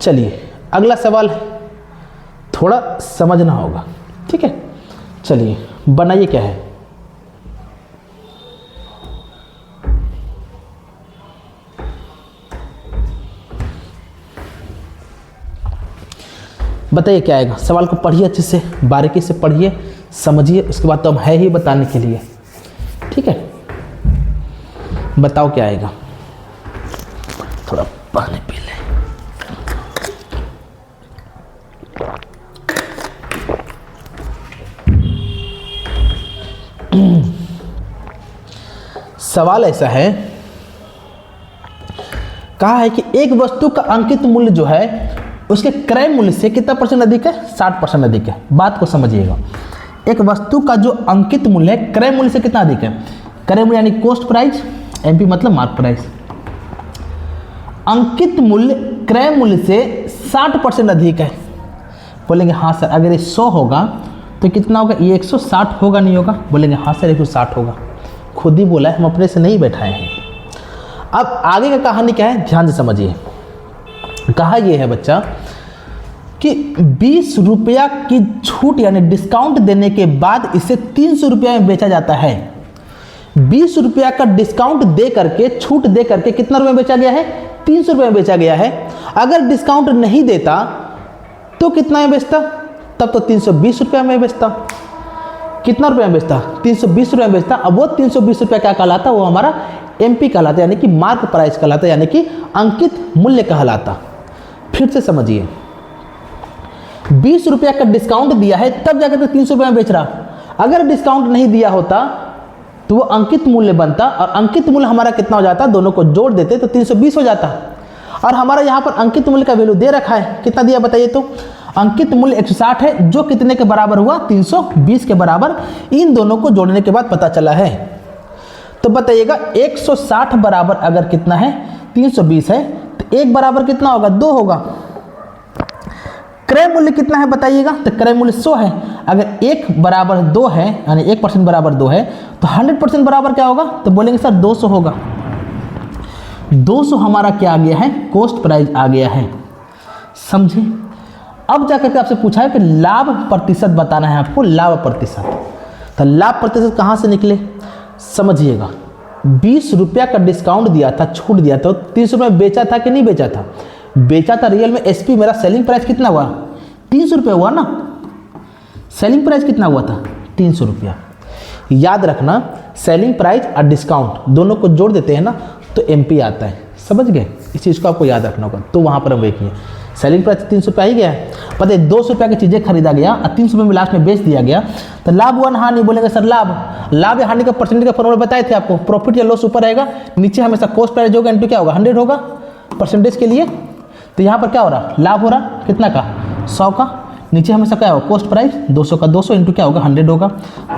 Speaker 1: चलिए अगला सवाल है, थोड़ा समझना होगा। ठीक है, चलिए बनाइए। क्या है? बताइए क्या आएगा? सवाल को पढ़िए अच्छे से, बारीकी से पढ़िए, समझिए, उसके बाद तो हम है ही बताने के लिए। ठीक है, बताओ क्या आएगा? थोड़ा पानी पी ले। सवाल ऐसा है, कहा है कि एक वस्तु का अंकित मूल्य जो है उसके क्रय मूल्य से कितना % अधिक है? 60% अधिक है। बात को समझिएगा, एक वस्तु का जो अंकित मूल्य है क्रय मूल्य से कितना अधिक है? क्रय मूल्य यानी कॉस्ट प्राइस, एमपी मतलब मार्क प्राइस। अंकित मूल्य क्रय मूल्य से 60% अधिक है। बोलेंगे हाँ सर, अगर ये 100 होगा तो कितना होगा? ये 160 होगा, नहीं होगा? बोलेंगे हाँ सर 160 होगा। खुद ही बोला है, हम अपने से नहीं बैठाए हैं। अब आगे का कहानी क्या है, ध्यान से समझिए। कहा यह है बच्चा कि 20 रुपया की छूट यानी डिस्काउंट देने के बाद इसे 300 रुपया में बेचा जाता है। 20 रुपया का डिस्काउंट दे करके, छूट दे करके कितना रुपये में बेचा गया है? 300 रुपये में बेचा गया है। अगर डिस्काउंट नहीं देता तो कितना में बेचता? तब तो 320 रुपया में बेचता। कितना रुपये में बेचता? 320 रुपये में बेचता। अब वो 320 रुपया क्या कहलाता? वो हमारा एमपी कहलाता, यानी कि मार्क प्राइस कहलाता, यानी कि अंकित मूल्य कहलाता। फिर से समझिए, 20 रुपया का डिस्काउंट दिया है तब जाकर तो 300 रुपये में बेच रहा। अगर डिस्काउंट नहीं दिया होता तो वो अंकित मूल्य बनता, और अंकित मूल्य हमारा कितना हो जाता? दोनों को जोड़ देते तो 320 हो जाता। और हमारा यहाँ पर अंकित मूल्य का वैल्यू दे रखा है, कितना दिया बताइए तो? अंकित मूल्य 160 है, जो कितने के बराबर हुआ? 320 के बराबर। इन दोनों को जोड़ने के बाद पता चला है। तो बताइएगा 160 बराबर अगर कितना है? 320 है, तो 1 बराबर कितना होगा? 2 होगा। क्रय मूल्य कितना है बताइएगा? तो क्रय मूल्य 100 है। अगर 1 बराबर 2 है, यानी 1% बराबर 2 है, तो 100% बराबर क्या होगा? तो बोलेंगे सर 200 होगा। 200 हमारा क्या आ गया है? कॉस्ट प्राइस आ गया है। समझे? अब जाकर के आपसे पूछा है कि लाभ प्रतिशत बताना है आपको, लाभ प्रतिशत। तो लाभ प्रतिशत कहाँ से निकले? समझिएगा, 20 रुपया का डिस्काउंट दिया था, छूट दिया था, 300 रुपये बेचा था कि नहीं बेचा था? बेचा था। रियल में एसपी मेरा सेलिंग प्राइस कितना हुआ? 300 रुपये हुआ ना। सेलिंग प्राइस कितना हुआ था? 300 रुपया। याद रखना, सेलिंग प्राइस और डिस्काउंट दोनों को जोड़ देते हैं ना तो एमपी आता है। समझ गए? इस चीज़ को आपको याद रखना होगा। तो वहाँ पर हम देखिए, सेलिंग प्राइस 300 रुपया ही गया है, पता है 200 रुपया की चीज़ें खरीदा गया और 300 रुपये में लास्ट में बेच दिया गया, तो लाभ हुआ ना हानि? बोलेंगे सर लाभ या हानि का परसेंटेज का फॉर्मूला बताए थे आपको। प्रॉफिट या लॉस ऊपर आएगा, नीचे हमेशा कॉस्ट प्राइस होगा, इनटू क्या होगा? 100 होगा परसेंटेज के लिए। तो यहाँ पर क्या हो रहा? लाभ हो रहा कितना का? 100 का। नीचे हमेशा क्या होगा? कॉस्ट प्राइस 200 का, 200 इंटू क्या होगा? 100 होगा।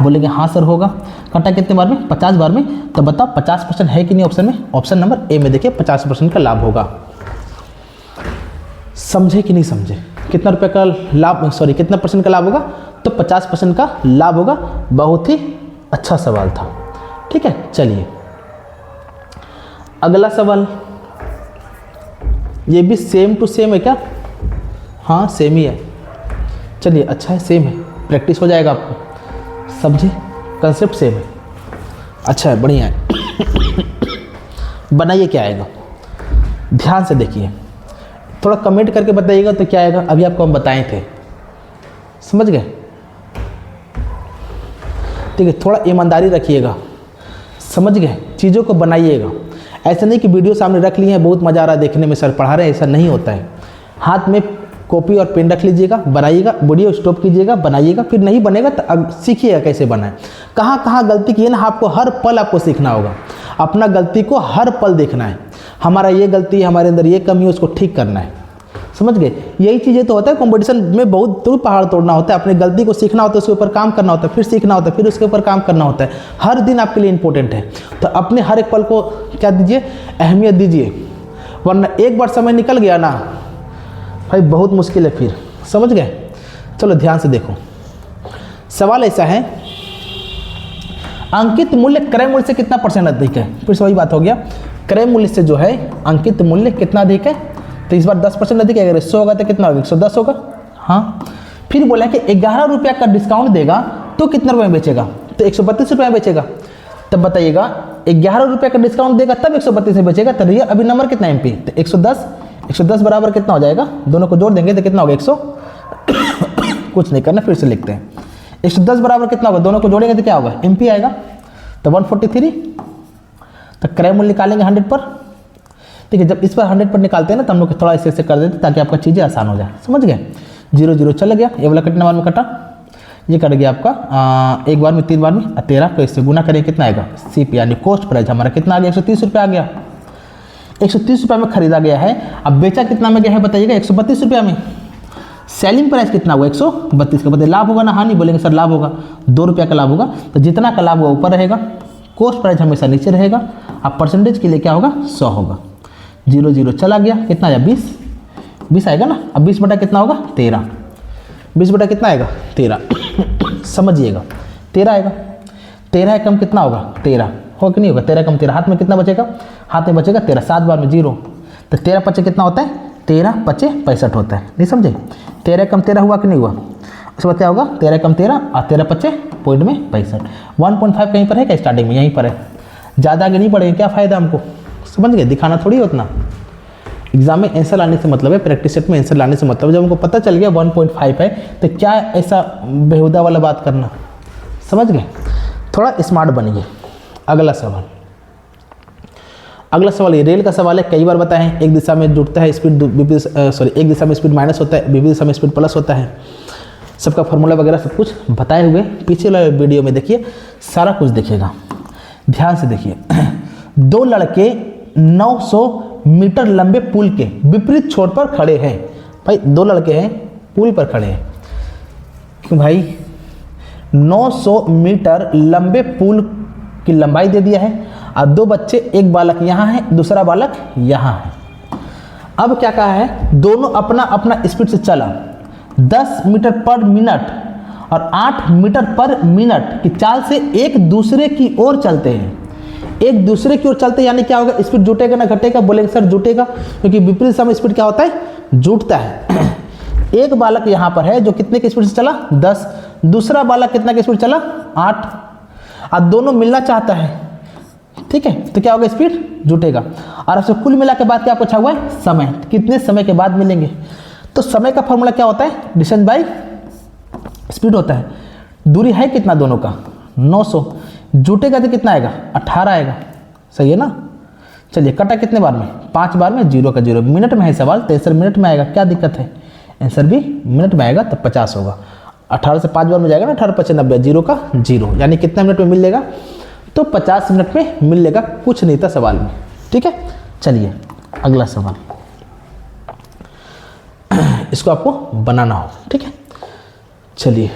Speaker 1: बोलेंगे हाँ सर होगा। कटा कितने बार में? 50 बार में। तो बताओ 50% है कि नहीं ऑप्शन में? ऑप्शन नंबर ए में देखिए 50% का लाभ होगा। समझे कि नहीं समझे? कितना रुपए का लाभ, सॉरी कितना % का लाभ होगा? तो 50% का लाभ होगा। बहुत ही अच्छा सवाल था। ठीक है, चलिए अगला सवाल। ये भी सेम टू सेम है क्या? हाँ सेम ही है। चलिए अच्छा है, सेम है, प्रैक्टिस हो जाएगा आपको। समझे? कंसेप्ट सेम है। अच्छा है, बढ़िया है। बनाइए क्या आएगा, ध्यान से देखिए, थोड़ा कमेंट करके बताइएगा तो क्या आएगा। अभी आपको हम बताए थे, समझ गए? ठीक है, थोड़ा ईमानदारी रखिएगा, समझ गए? चीज़ों को बनाइएगा। ऐसा नहीं कि वीडियो सामने रख लिए हैं, बहुत मज़ा आ रहा है देखने में, सर पढ़ा रहे हैं, ऐसा नहीं होता है। हाथ में कॉपी और पेन रख लीजिएगा, बनाइएगा, वीडियो स्टॉप कीजिएगा, बनाइएगा, फिर नहीं बनेगा तो अब सीखिएगा कैसे बनाए, कहाँ कहाँ गलती की है ना, आपको हर पल आपको सीखना होगा, अपना गलती को हर पल देखना है। हमारा ये गलती है, हमारे अंदर ये कमी है, उसको ठीक करना है, समझ गए? यही चीज़ें तो होता है कंपटीशन में, बहुत तो पहाड़ तोड़ना होता है, अपनी गलती को सीखना होता है, उसके ऊपर काम करना होता है, फिर सीखना होता है, फिर उसके ऊपर काम करना होता है। हर दिन आपके लिए इंपॉर्टेंट है, तो अपने हर एक पल को क्या दीजिए, अहमियत दीजिए, वरना एक बार समय निकल गया ना भाई बहुत मुश्किल है फिर, समझ गए? चलो ध्यान से देखो, सवाल ऐसा है, अंकित मूल्य क्रय मूल्य से कितना % अधिक है? फिर से वही बात हो गया, क्रय मूल्य से जो है अंकित मूल्य कितना अधिक है, तो इस बार 10% अधिक है। अगर 100 होगा तो कितना होगा, 110 होगा। हाँ, फिर बोला कि 11 रुपया का डिस्काउंट देगा तो कितने रुपये में बेचेगा, तो 132 रुपये में बेचेगा। तब बताइएगा 11 रुपये का डिस्काउंट देगा तब 132 में बेचेगा, तो रियल अभी नंबर कितना एमपी, तो 110 बराबर कितना हो जाएगा, दोनों को जोड़ देंगे तो कितना होगा 100 कुछ नहीं करना, फिर से लिखते हैं 110 बराबर कितना होगा, दोनों को जोड़ेंगे तो क्या होगा, एमपी आएगा, तो 143। तो क्रय मूल्य निकालेंगे 100 पर। ठीक है, जब इस पर 100 पर निकालते हैं ना तो हम लोग थोड़ा ऐसे कर देते ताकि आपका चीज़ें आसान हो जाए, समझ गए? 0 0 चला गया, ये वाला कितने बार में कटा, ये कट गया आपका एक बार में, 3 बार में, 13 को इससे गुना करें कितना आएगा, सीप यानी कॉस्ट प्राइस हमारा कितना आ गया, 130 रुपये आ गया। 130 रुपये में खरीदा गया है, अब बेचा कितना में गया है बताइएगा, 132 रुपये में। सेलिंग प्राइस कितना हुआ, 132 का, बताइए लाभ होगा ना हानि, बोलेंगे सर लाभ होगा, 2 रुपये का लाभ होगा, तो जितना का लाभ होगा ऊपर रहेगा, कॉस्ट प्राइस हमेशा नीचे रहेगा, अब परसेंटेज के लिए क्या होगा, 100 होगा। 0 0 चला गया, कितना आया 20 आएगा ना। अब 20 बटा कितना होगा 13, 20 बटा कितना आएगा 13 समझिएगा 13 आएगा। 13 कम कितना होगा 13, होगा कि नहीं होगा, 13 कम 13, हाथ में कितना बचेगा, हाथ में बचेगा 13, 7 बार में 0, तो 13 पचे कितना होता है, 13 पचे 65 होता है, नहीं समझे? 13 कम 13 हुआ कि नहीं हुआ, उसके बाद क्या होगा, 13 कम 13 और 13 पचे पॉइंट में 65। 1.5 कहीं पर है क्या, स्टार्टिंग में यहीं पर है, ज़्यादा आगे नहीं बढ़ेंगे, क्या फ़ायदा हमको, समझ गए? दिखाना थोड़ी उतना, एग्जाम में आंसर लाने से मतलब है, प्रैक्टिस सेट में आंसर लाने से मतलब है। जब हमको पता चल गया 1.5 है तो क्या ऐसा बेहुदा वाला बात करना, समझ गए? थोड़ा स्मार्ट बनिए। अगला सवाल ये रेल का सवाल है, कई बार बताएं, एक दिशा में जुड़ता है स्पीड, एक दिशा में स्पीड माइनस होता है, विपरीत दिशा में स्पीड प्लस होता है, सबका फॉर्मूला वगैरह सब कुछ बताए हुए पीछे वाले वीडियो में देखिए, सारा कुछ देखिएगा, ध्यान से देखिए। 2 लड़के 900 मीटर लंबे पुल के विपरीत छोर पर खड़े हैं। भाई 2 लड़के हैं पुल पर खड़े हैं, क्यों भाई, 900 मीटर लंबे पुल की लंबाई दे दिया है, और 2 बच्चे, एक बालक यहाँ है, दूसरा बालक यहाँ है। अब क्या कहा है, दोनों अपना अपना स्पीड से चला, 10 मीटर पर मिनट और 8 मीटर पर मिनट की चाल से एक दूसरे की ओर चलते हैं। एक दूसरे की ओर चलते यानी क्या होगा, स्पीड जुटेगा ना घटेगा, बोलेंगे सर जुटेगा, क्योंकि विपरीत समय स्पीड क्या होता है, जुटता है। एक बालक यहाँ पर है जो कितने की स्पीड से चला 10, दूसरा बालक कितना की स्पीड चला 8, और दोनों मिलना चाहता है, ठीक है, तो क्या होगा, स्पीड जुटेगा। और अब कुल मिला के बाद क्या पूछा हुआ है, समय, कितने समय के बाद मिलेंगे। तो समय का फॉर्मूला क्या होता है, डिस्टेंस बाई स्पीड होता है। दूरी है कितना दोनों का 900, जुटेगा तो कितना आएगा 18 आएगा, सही है ना। चलिए कटा कितने बार में, 5 बार में, 0 का 0, मिनट में है सवाल तो आंसर मिनट में आएगा, क्या दिक्कत है, आंसर भी मिनट में आएगा, तब 50 होगा। 18 से 5 बार में जाएगा ना, 18 5 90, 0 का 0, यानी कितने मिनट में मिल लेगा, तो 50 मिनट में मिल लेगा, कुछ नहीं था सवाल में, ठीक है। चलिए अगला सवाल, इसको आपको बनाना हो, ठीक है। चलिए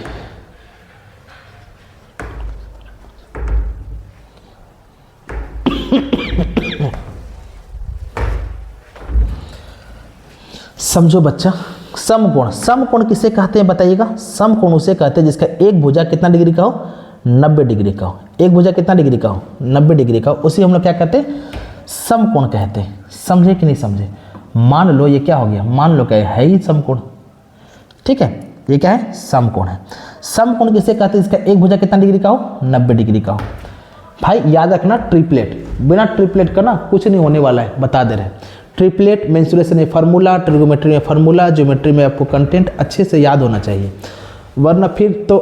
Speaker 1: समझो बच्चा, समकोण, समकोण किसे कहते हैं बताइएगा। समकोण उसे कहते हैं जिसका एक भुजा कितना डिग्री का हो, 90 डिग्री का हो। एक भुजा कितना डिग्री का हो, 90 डिग्री का हो, उसी हम लोग क्या कहते हैं, समकोण कहते हैं। समझे कि नहीं समझे। मान लो ये क्या हो गया, मान लो क्या है ही समकोण, ठीक है, ये क्या है, समकोण है। समकोण किसे कहते हैं जिसका एक भुजा कितना डिग्री का हो, 90 डिग्री का हो। भाई याद रखना ट्रिपलेट, बिना ट्रिपलेट का ना कुछ नहीं होने वाला है, बता दे रहे हैं। ट्रिपलेट मेंसुरेशन में फार्मूला, ट्रिगोमेट्री में फार्मूला, ज्योमेट्री में आपको कंटेंट अच्छे से याद होना चाहिए, वरना फिर तो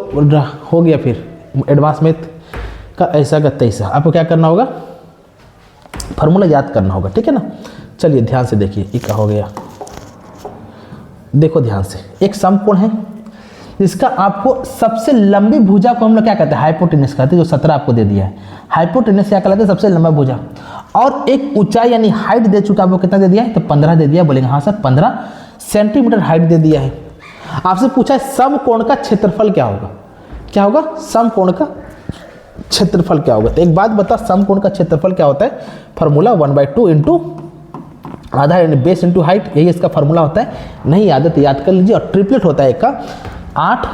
Speaker 1: हो गया, फिर एडवांस मैथ का ऐसा का तैसा। आपको क्या करना होगा, फार्मूला याद करना होगा, ठीक है ना। चलिए ध्यान से देखिए, ये क्या हो गया, देखो ध्यान से, एक समकोण है जिसका आपको सबसे लंबी भुजा को हम लोग क्या कहते हैं, हाइपोटेनस कहते हैं, जो 17 आपको दे दिया है। हाइपोटेनस क्या कहलाता है, सबसे लंबा भुजा। और एक ऊंचाई यानी हाइट दे चुका, आपको कितना दे दिया है, तो 15 दे दिया। बोलेंगे हाँ सर 15 सेंटीमीटर हाइट दे दिया है। आपसे पूछा है समकोण का क्षेत्रफल क्या होगा, क्या होगा, समकोण का क्षेत्रफल क्या होगा। तो एक बात बता, समकोण का क्षेत्रफल क्या होता है, फार्मूला 1/2 इंटू आधा यानी बेस इंटू हाइट, यही इसका फार्मूला होता है। नहीं याद है तो याद कर लीजिए। और ट्रिपलेट होता है एक का 8,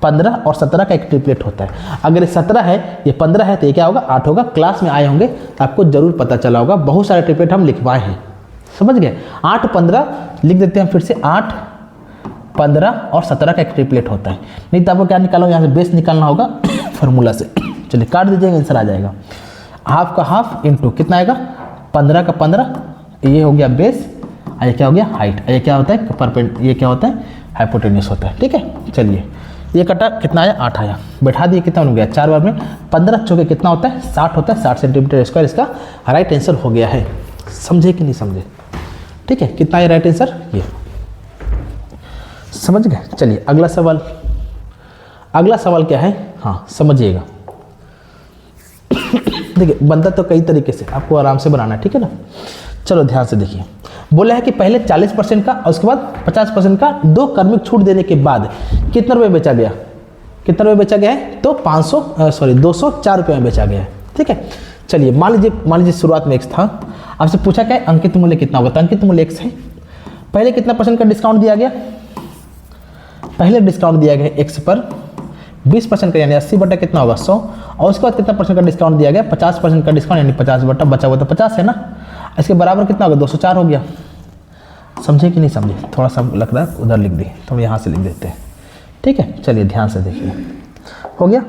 Speaker 1: 15 और 17 का एक ट्रिपलेट होता है। अगर ये 17 है, ये 15 है, तो ये क्या होगा, 8 होगा। क्लास में आए होंगे तो आपको जरूर पता चला होगा, बहुत सारे ट्रिपलेट हम लिखवाए हैं, समझ गए। 8, 15 लिख देते हैं फिर से, 8, 15 और 17 का एक ट्रिपलेट होता है। नहीं तो आपको क्या निकालना होगा, यहाँ से बेस निकालना होगा फार्मूला से। चलिए काट दीजिएगा, आंसर आ जाएगा। हाफ का हाफ इंटू कितना आएगा, 15 का 15, ये हो गया बेस, ये क्या हो गया हाइट, ये क्या होता है परपेंड, ये क्या होता है हाइपोटेन्यूस होता है, ठीक है। चलिए ये कटा, कितना आया, 8 आया, बैठा दिए, कितना हो गया, 4 बार में 15 चौके कितना होता है, 60 होता है, 60 सेंटीमीटर स्क्वायर इसका राइट आंसर हो गया है। समझे कि नहीं समझे, ठीक है। कितना है राइट आंसर, ये समझ गए। चलिए अगला सवाल, अगला सवाल क्या है, हाँ समझिएगा। देखिए बनता तो कई तरीके से, आपको आराम से बनाना है, ठीक है ना। चलो ध्यान से देखिए, बोला है कि पहले 40% का और उसके बाद 50% का 2 क्रमिक छूट देने के बाद कितना रुपये बेचा गया, कितना रुपये बेचा गया है, तो 204 रुपये में बेचा गया है, ठीक है। चलिए मान लीजिए शुरुआत में x था, आपसे पूछा क्या है अंकित मूल्य कितना होगा, तो अंकित मूल्य x है। पहले कितना परसेंट का डिस्काउंट दिया गया, पहले डिस्काउंट दिया गया x पर 20% का यानी 80 बटा कितना होगा 100, और उसके बाद कितना परसेंट का डिस्काउंट दिया गया, 50% का डिस्काउंट यानी 50 बटा बचा हुआ तो 50 है ना, इसके बराबर कितना होगा 204 हो गया। समझे कि नहीं समझे, थोड़ा सा लग रहा है उधर लिख दिए, तो हम यहाँ से लिख देते हैं, ठीक है। चलिए ध्यान से देखिए, हो गया,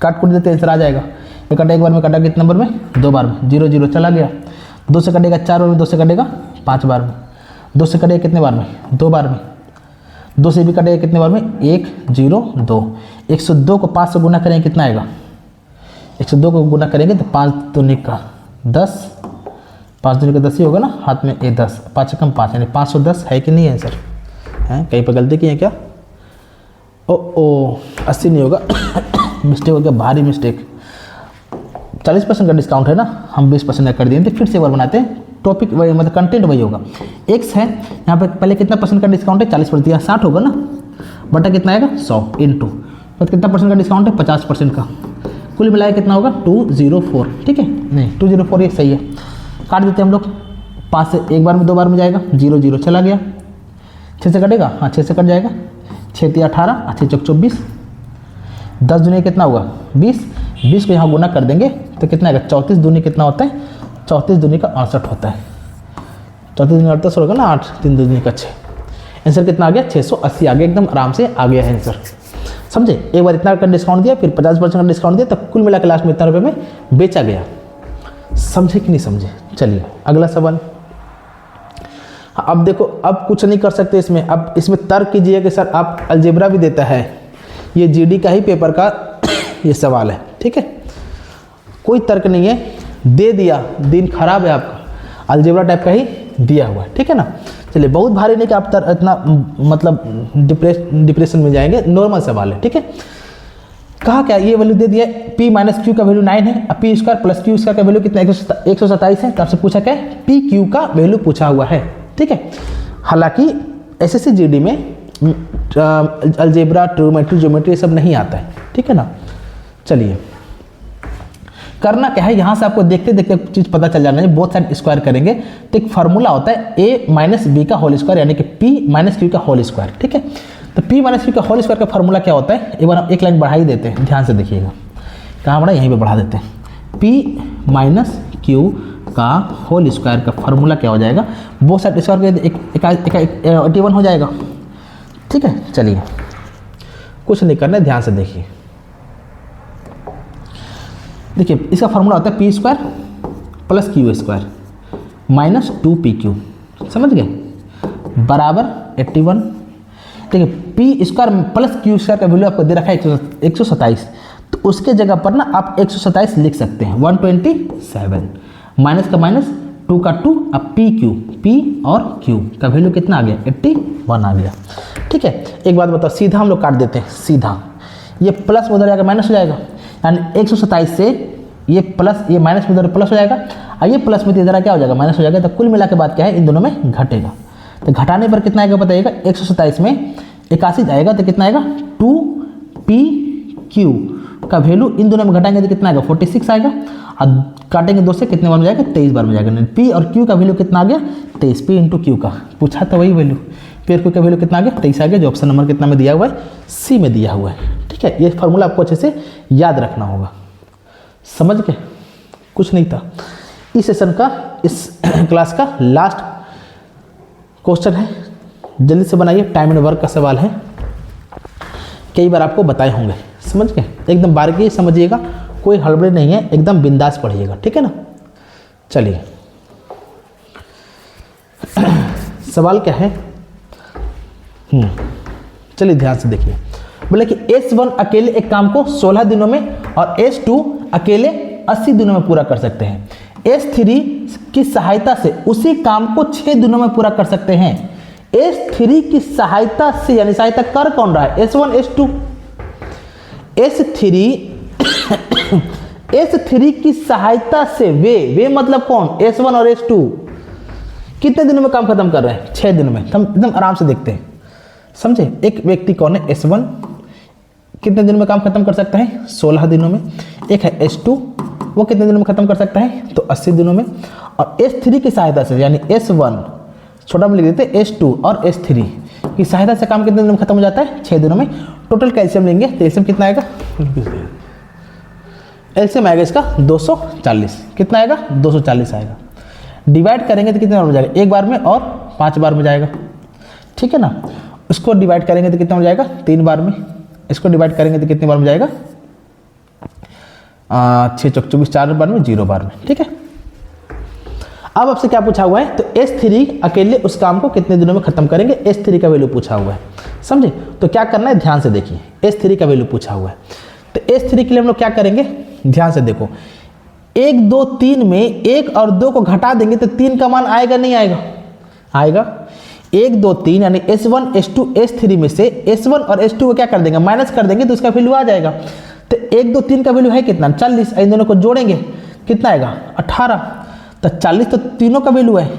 Speaker 1: काट कूट देते आंसर आ जाएगा। ये कटा एक बार में, कटा कितने नंबर में, 2 बार में, 0 0 चला गया। 2 से कटेगा 4 बार में, 2 से कटेगा 5 बार में, 2 से कटेगा कितने बार में, 2 बार में, 2 से भी कटेगा कितने बार में, 1 0 2। 102 को 5 से गुना करेंगे कितना आएगा, 102 को गुना करेंगे तो 5 दूनी का 10, 5 दूनी का 10 ही होगा ना, हाथ में ये 10, 5 से कम 5 यानी 510 है कि नहीं आंसर है। कहीं पर गलती की है क्या, ओ 80 नहीं होगा मिस्टेक हो गया, भारी मिस्टेक। 40% का डिस्काउंट है ना, हम 20% कर दिए, तो फिर से एक बार बनाते हैं, टॉपिक वही मतलब कंटेंट वही होगा। x है यहाँ पे, पहले कितना परसेंट का डिस्काउंट है, 40%, 60 होगा ना, बटा कितना आएगा 100 इंटू, तो कितना परसेंट का डिस्काउंट है 50% का, कुल मिलाया कितना होगा 204, ठीक है, नहीं 204 ये सही है। काट देते हैं हम लोग, 5 से एक बार में 2 बार में जाएगा, 0 0 चला गया, 6 से कटेगा, हाँ 6 से कट जाएगा, 6 3 18, 6 चौक 24, 10 दूनी कितना होगा 20, 20 को यहाँ गुना कर देंगे तो कितना आएगा 34 दूनी कितना होता है, 34 दूनी का 68 होता है, 34 दूनी 68 होगा ना, 8 3 दूनी का 6, आंसर कितना आ गया 680 आ गया, एकदम आराम से आ गया है आंसर। समझे, एक बार इतना का डिस्काउंट दिया, फिर 50% का डिस्काउंट दिया, तब कुल मिला के लास्ट में इतना रुपये में बेचा गया। समझे कि नहीं समझे। चलिए अगला सवाल। अब देखो, अब कुछ नहीं कर सकते इसमें, अब इसमें तर्क कीजिए कि सर आप अलजेब्रा भी देता है, ये जीडी का ही पेपर का ये सवाल है, ठीक है, कोई तर्क नहीं है, दे दिया, दिन खराब है आपका, अलजेब्रा टाइप का ही दिया हुआ है, ठीक है ना। चलिए बहुत भारी नहीं कि आप इतना मतलब डिप्रेशन में जाएंगे, नॉर्मल सवाल है, ठीक है। कहा क्या, ये वैल्यू दे दिया p माइनस क्यू का वैल्यू 9 है, अब P square plus Q square का वैल्यू कितना 127 है, तो आपसे पूछा क्या है पी क्यू का वैल्यू पूछा हुआ है, ठीक है। हालांकि एसएससी जीडी में अलजेब्रा, ट्रिग्नोमेट्री, ज्योमेट्री ये सब नहीं आता है, ठीक है ना। चलिए करना क्या है, यहाँ से आपको देखते देखते चीज़ पता चल जाना है, बहुत साइड स्क्वायर करेंगे तो एक फार्मूला होता है a माइनस बी का होल स्क्वायर यानी कि p माइनस क्यू का होल स्क्वायर, ठीक है। तो p माइनस क्यू का होल स्क्वायर का फार्मूला क्या होता है, एक बार हम एक लाइन बढ़ा ही देते हैं, ध्यान से देखिएगा, कहाँ बढ़ा, यहीं पे बढ़ा देते हैं। p माइनस क्यू का होल स्क्वायर का फार्मूला क्या हो जाएगा, बहुत साइड स्क्वायर के 81 हो जाएगा, ठीक है। चलिए कुछ नहीं करना है, ध्यान से देखिए। देखिए इसका फॉर्मूला होता है P square plus Q square minus 2pq, समझ गए, बराबर 81। देखिए P square plus Q square का वैल्यू आपको दे रखा है 127, तो उसके जगह पर ना आप 127 लिख सकते हैं, 127 माइनस का माइनस 2 का 2, अब पी और क्यू का वैल्यू कितना आ गया 81 आ गया। ठीक है, एक बात बताओ, सीधा हम लोग काट देते हैं, सीधा ये प्लस में उधर जाएगा माइनस हो जाएगा, यानी 127 से ये प्लस, ये माइनस में उधर प्लस हो जाएगा और ये प्लस में तो इधर क्या हो जाएगा माइनस हो जाएगा, तो कुल मिला के बाद क्या है इन दोनों में घटेगा। तो घटाने पर कितना आएगा बताइएगा, 127 में 81 जाएगा तो कितना आएगा 2pq का वैल्यू इन दोनों में घटाएंगे तो कितना आएगा 46 आएगा, और काटेंगे 2 से कितने बार में जाएगा 23 बार में जाएगा। पी और क्यू का वैल्यू कितना आ गया 23, पी इंटू क्यू का पूछा था वही वैल्यू, पी और क्यू का वैल्यू कितना आ गया 23 आ गया, जो ऑप्शन नंबर कितना में दिया हुआ है सी में दिया हुआ है। ठीक है, ये फार्मूला आपको अच्छे से याद रखना होगा, समझ के कुछ नहीं था। इस सेशन का, इस क्लास का लास्ट क्वेश्चन है, जल्दी से बनाइए, टाइम एंड वर्क का सवाल है, कई बार आपको बताए होंगे, समझ के एकदम बारीकी समझिएगा, कोई हड़बड़ी नहीं है, एकदम बिंदास पढ़िएगा, ठीक है ना। चलिए सवाल क्या है, चलिए ध्यान से देखिए। बोले कि S1 अकेले एक काम को 16 दिनों में और S2 अकेले 80 दिनों में पूरा कर सकते हैं। S3 की सहायता से उसी काम को 6 दिनों में पूरा कर सकते हैं। S3 की सहायता से, यानी सहायता कर कौन रहा है, S1 S2। S3 की सहायता से वे मतलब कौन, S1 और S2 कितने दिनों में काम खत्म कर रहे हैं, 6 दिनों में। हम एकदम आराम से देखते हैं, समझे। एक व्यक्ति कौन है, S1 कितने दिनों में काम खत्म कर सकता है, 16 दिनों में। एक है S2, वो कितने दिनों में खत्म कर सकता है, तो 80 दिनों में। और S3 की सहायता से, यानी S1 छोटा में लिख देते हैं, S2 और S3 की सहायता से काम कितने दिनों में खत्म हो जाता है, 6 दिनों में। टोटल कैल्शियम लेंगे तो एल्शियम कितना आएगा, एल्शियम आएगा इसका 240, कितना आएगा 240 आएगा। डिवाइड करेंगे तो कितने बार में जाएगा, एक बार में और 5 बार में जाएगा, ठीक है ना। उसको डिवाइड करेंगे तो कितना हो जाएगा, 3 बार में। इसको डिवाइड करेंगे तो कितने बार में जाएगा, 6 चौक 24, 4 बार में, 0 बार में, ठीक है। अब आपसे क्या पूछा हुआ है, तो S3 अकेले उस काम को कितने दिनों में खत्म करेंगे, S3 का वैल्यू पूछा हुआ है, समझे। तो क्या करना है, ध्यान से देखिए, S3 का वैल्यू पूछा हुआ है, तो S3 के लिए हम लोग क्या करेंगे, ध्यान से देखो। 1 2 3 में 1 और 2 को घटा देंगे तो 3 का मान आएगा नहीं आएगा, आएगा। 1 2 3 यानी S1 S2 S3 में से S1 और S2 को क्या कर देंगे, माइनस कर देंगे तो उसका वैल्यू आ जाएगा। तो 1 2 3 का वैल्यू है कितना, 40। इन दोनों को जोड़ेंगे कितना आएगा, 18। तो 40 तो तीनों का वैल्यू है,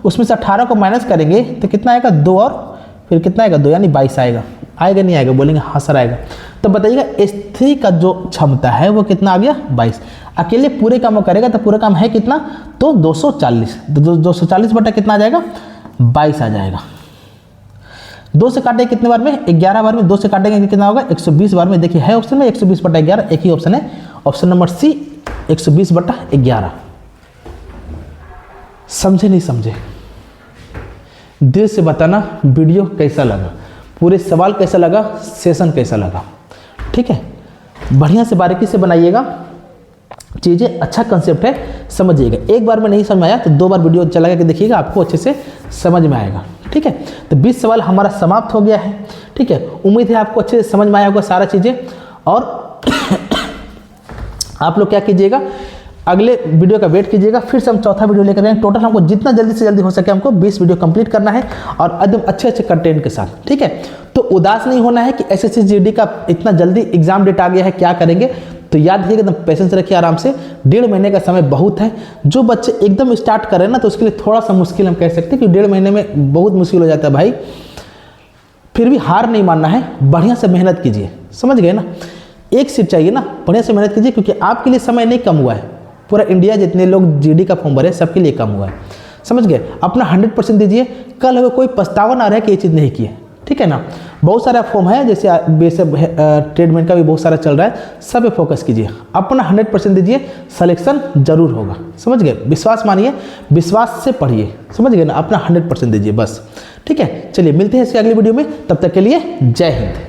Speaker 1: उसमें से 18 को माइनस करेंगे तो कितना आएगा, 2 और फिर कितना आएगा, 2 यानी 22 आएगा। आएगा नहीं आएगा, बोलेंगे हाँ सर आएगा। तो बताइएगा S3 का जो क्षमता है वो कितना आ गया, 22। अकेले पूरे काम वो करेगा तो पूरा काम है कितना, तो 240। 240 बटा कितना आ जाएगा, 22 आ जाएगा। 2 से काटेंगे कितने बार में, 11 बार में। 2 से काटेंगे कितना होगा, 120 बार में। देखिए है ऑप्शन में 120 बटा 11, एक ही ऑप्शन है, ऑप्शन नंबर सी 120 बटा 11। समझे नहीं समझे, दिल से बताना वीडियो कैसा लगा, पूरे सवाल कैसा लगा, सेशन कैसा लगा, ठीक है। बढ़िया से बारीकी से बनाइएगा चीज़ें, अच्छा कंसेप्ट है, समझिएगा। एक बार में नहीं समझ आया तो 2 बार वीडियो चला के देखिएगा, आपको अच्छे से समझ में आएगा, ठीक है। तो 20 सवाल हमारा समाप्त हो गया है, ठीक है। उम्मीद है आपको अच्छे से समझ में आया होगा सारा चीज़ें। और आप लोग क्या कीजिएगा, अगले वीडियो का वेट कीजिएगा, फिर से हम चौथा वीडियो लेकर आएंगे। टोटल हमको जितना जल्दी से जल्दी हो सके हमको 20 वीडियो कंप्लीट करना है, और एकदम अच्छे अच्छे कंटेंट के साथ, ठीक है। तो उदास नहीं होना है कि SSC GD का इतना जल्दी एग्जाम डेट आ गया है, क्या करेंगे। तो याद रखिए, एकदम पेशेंस रखिए, आराम से। 1.5 महीने का समय बहुत है। जो बच्चे एकदम स्टार्ट कर रहे हैं ना, तो उसके लिए थोड़ा सा मुश्किल हम कह सकते हैं कि 1.5 महीने में बहुत मुश्किल हो जाता है भाई। फिर भी हार नहीं मानना है, बढ़िया से मेहनत कीजिए, समझ गए ना। एक सीट चाहिए ना, बढ़िया से मेहनत कीजिए, क्योंकि आपके लिए समय नहीं कम हुआ है। पूरा इंडिया जितने लोग GD का फॉर्म भरे सबके लिए कम हुआ है, समझ गए। अपना 100% दीजिए, कल अगर कोई पछतावा ना रहे कि ये चीज़ नहीं की है, ठीक है ना। बहुत सारा फॉर्म है, जैसे बेसिक ट्रेडमेंट का भी बहुत सारा चल रहा है, सब पे फोकस कीजिए, अपना 100% दीजिए, सिलेक्शन जरूर होगा, समझ गए। विश्वास मानिए, विश्वास से पढ़िए, समझ गए ना, अपना 100% दीजिए बस, ठीक है। चलिए मिलते हैं इसके अगली वीडियो में, तब तक के लिए जय हिंद।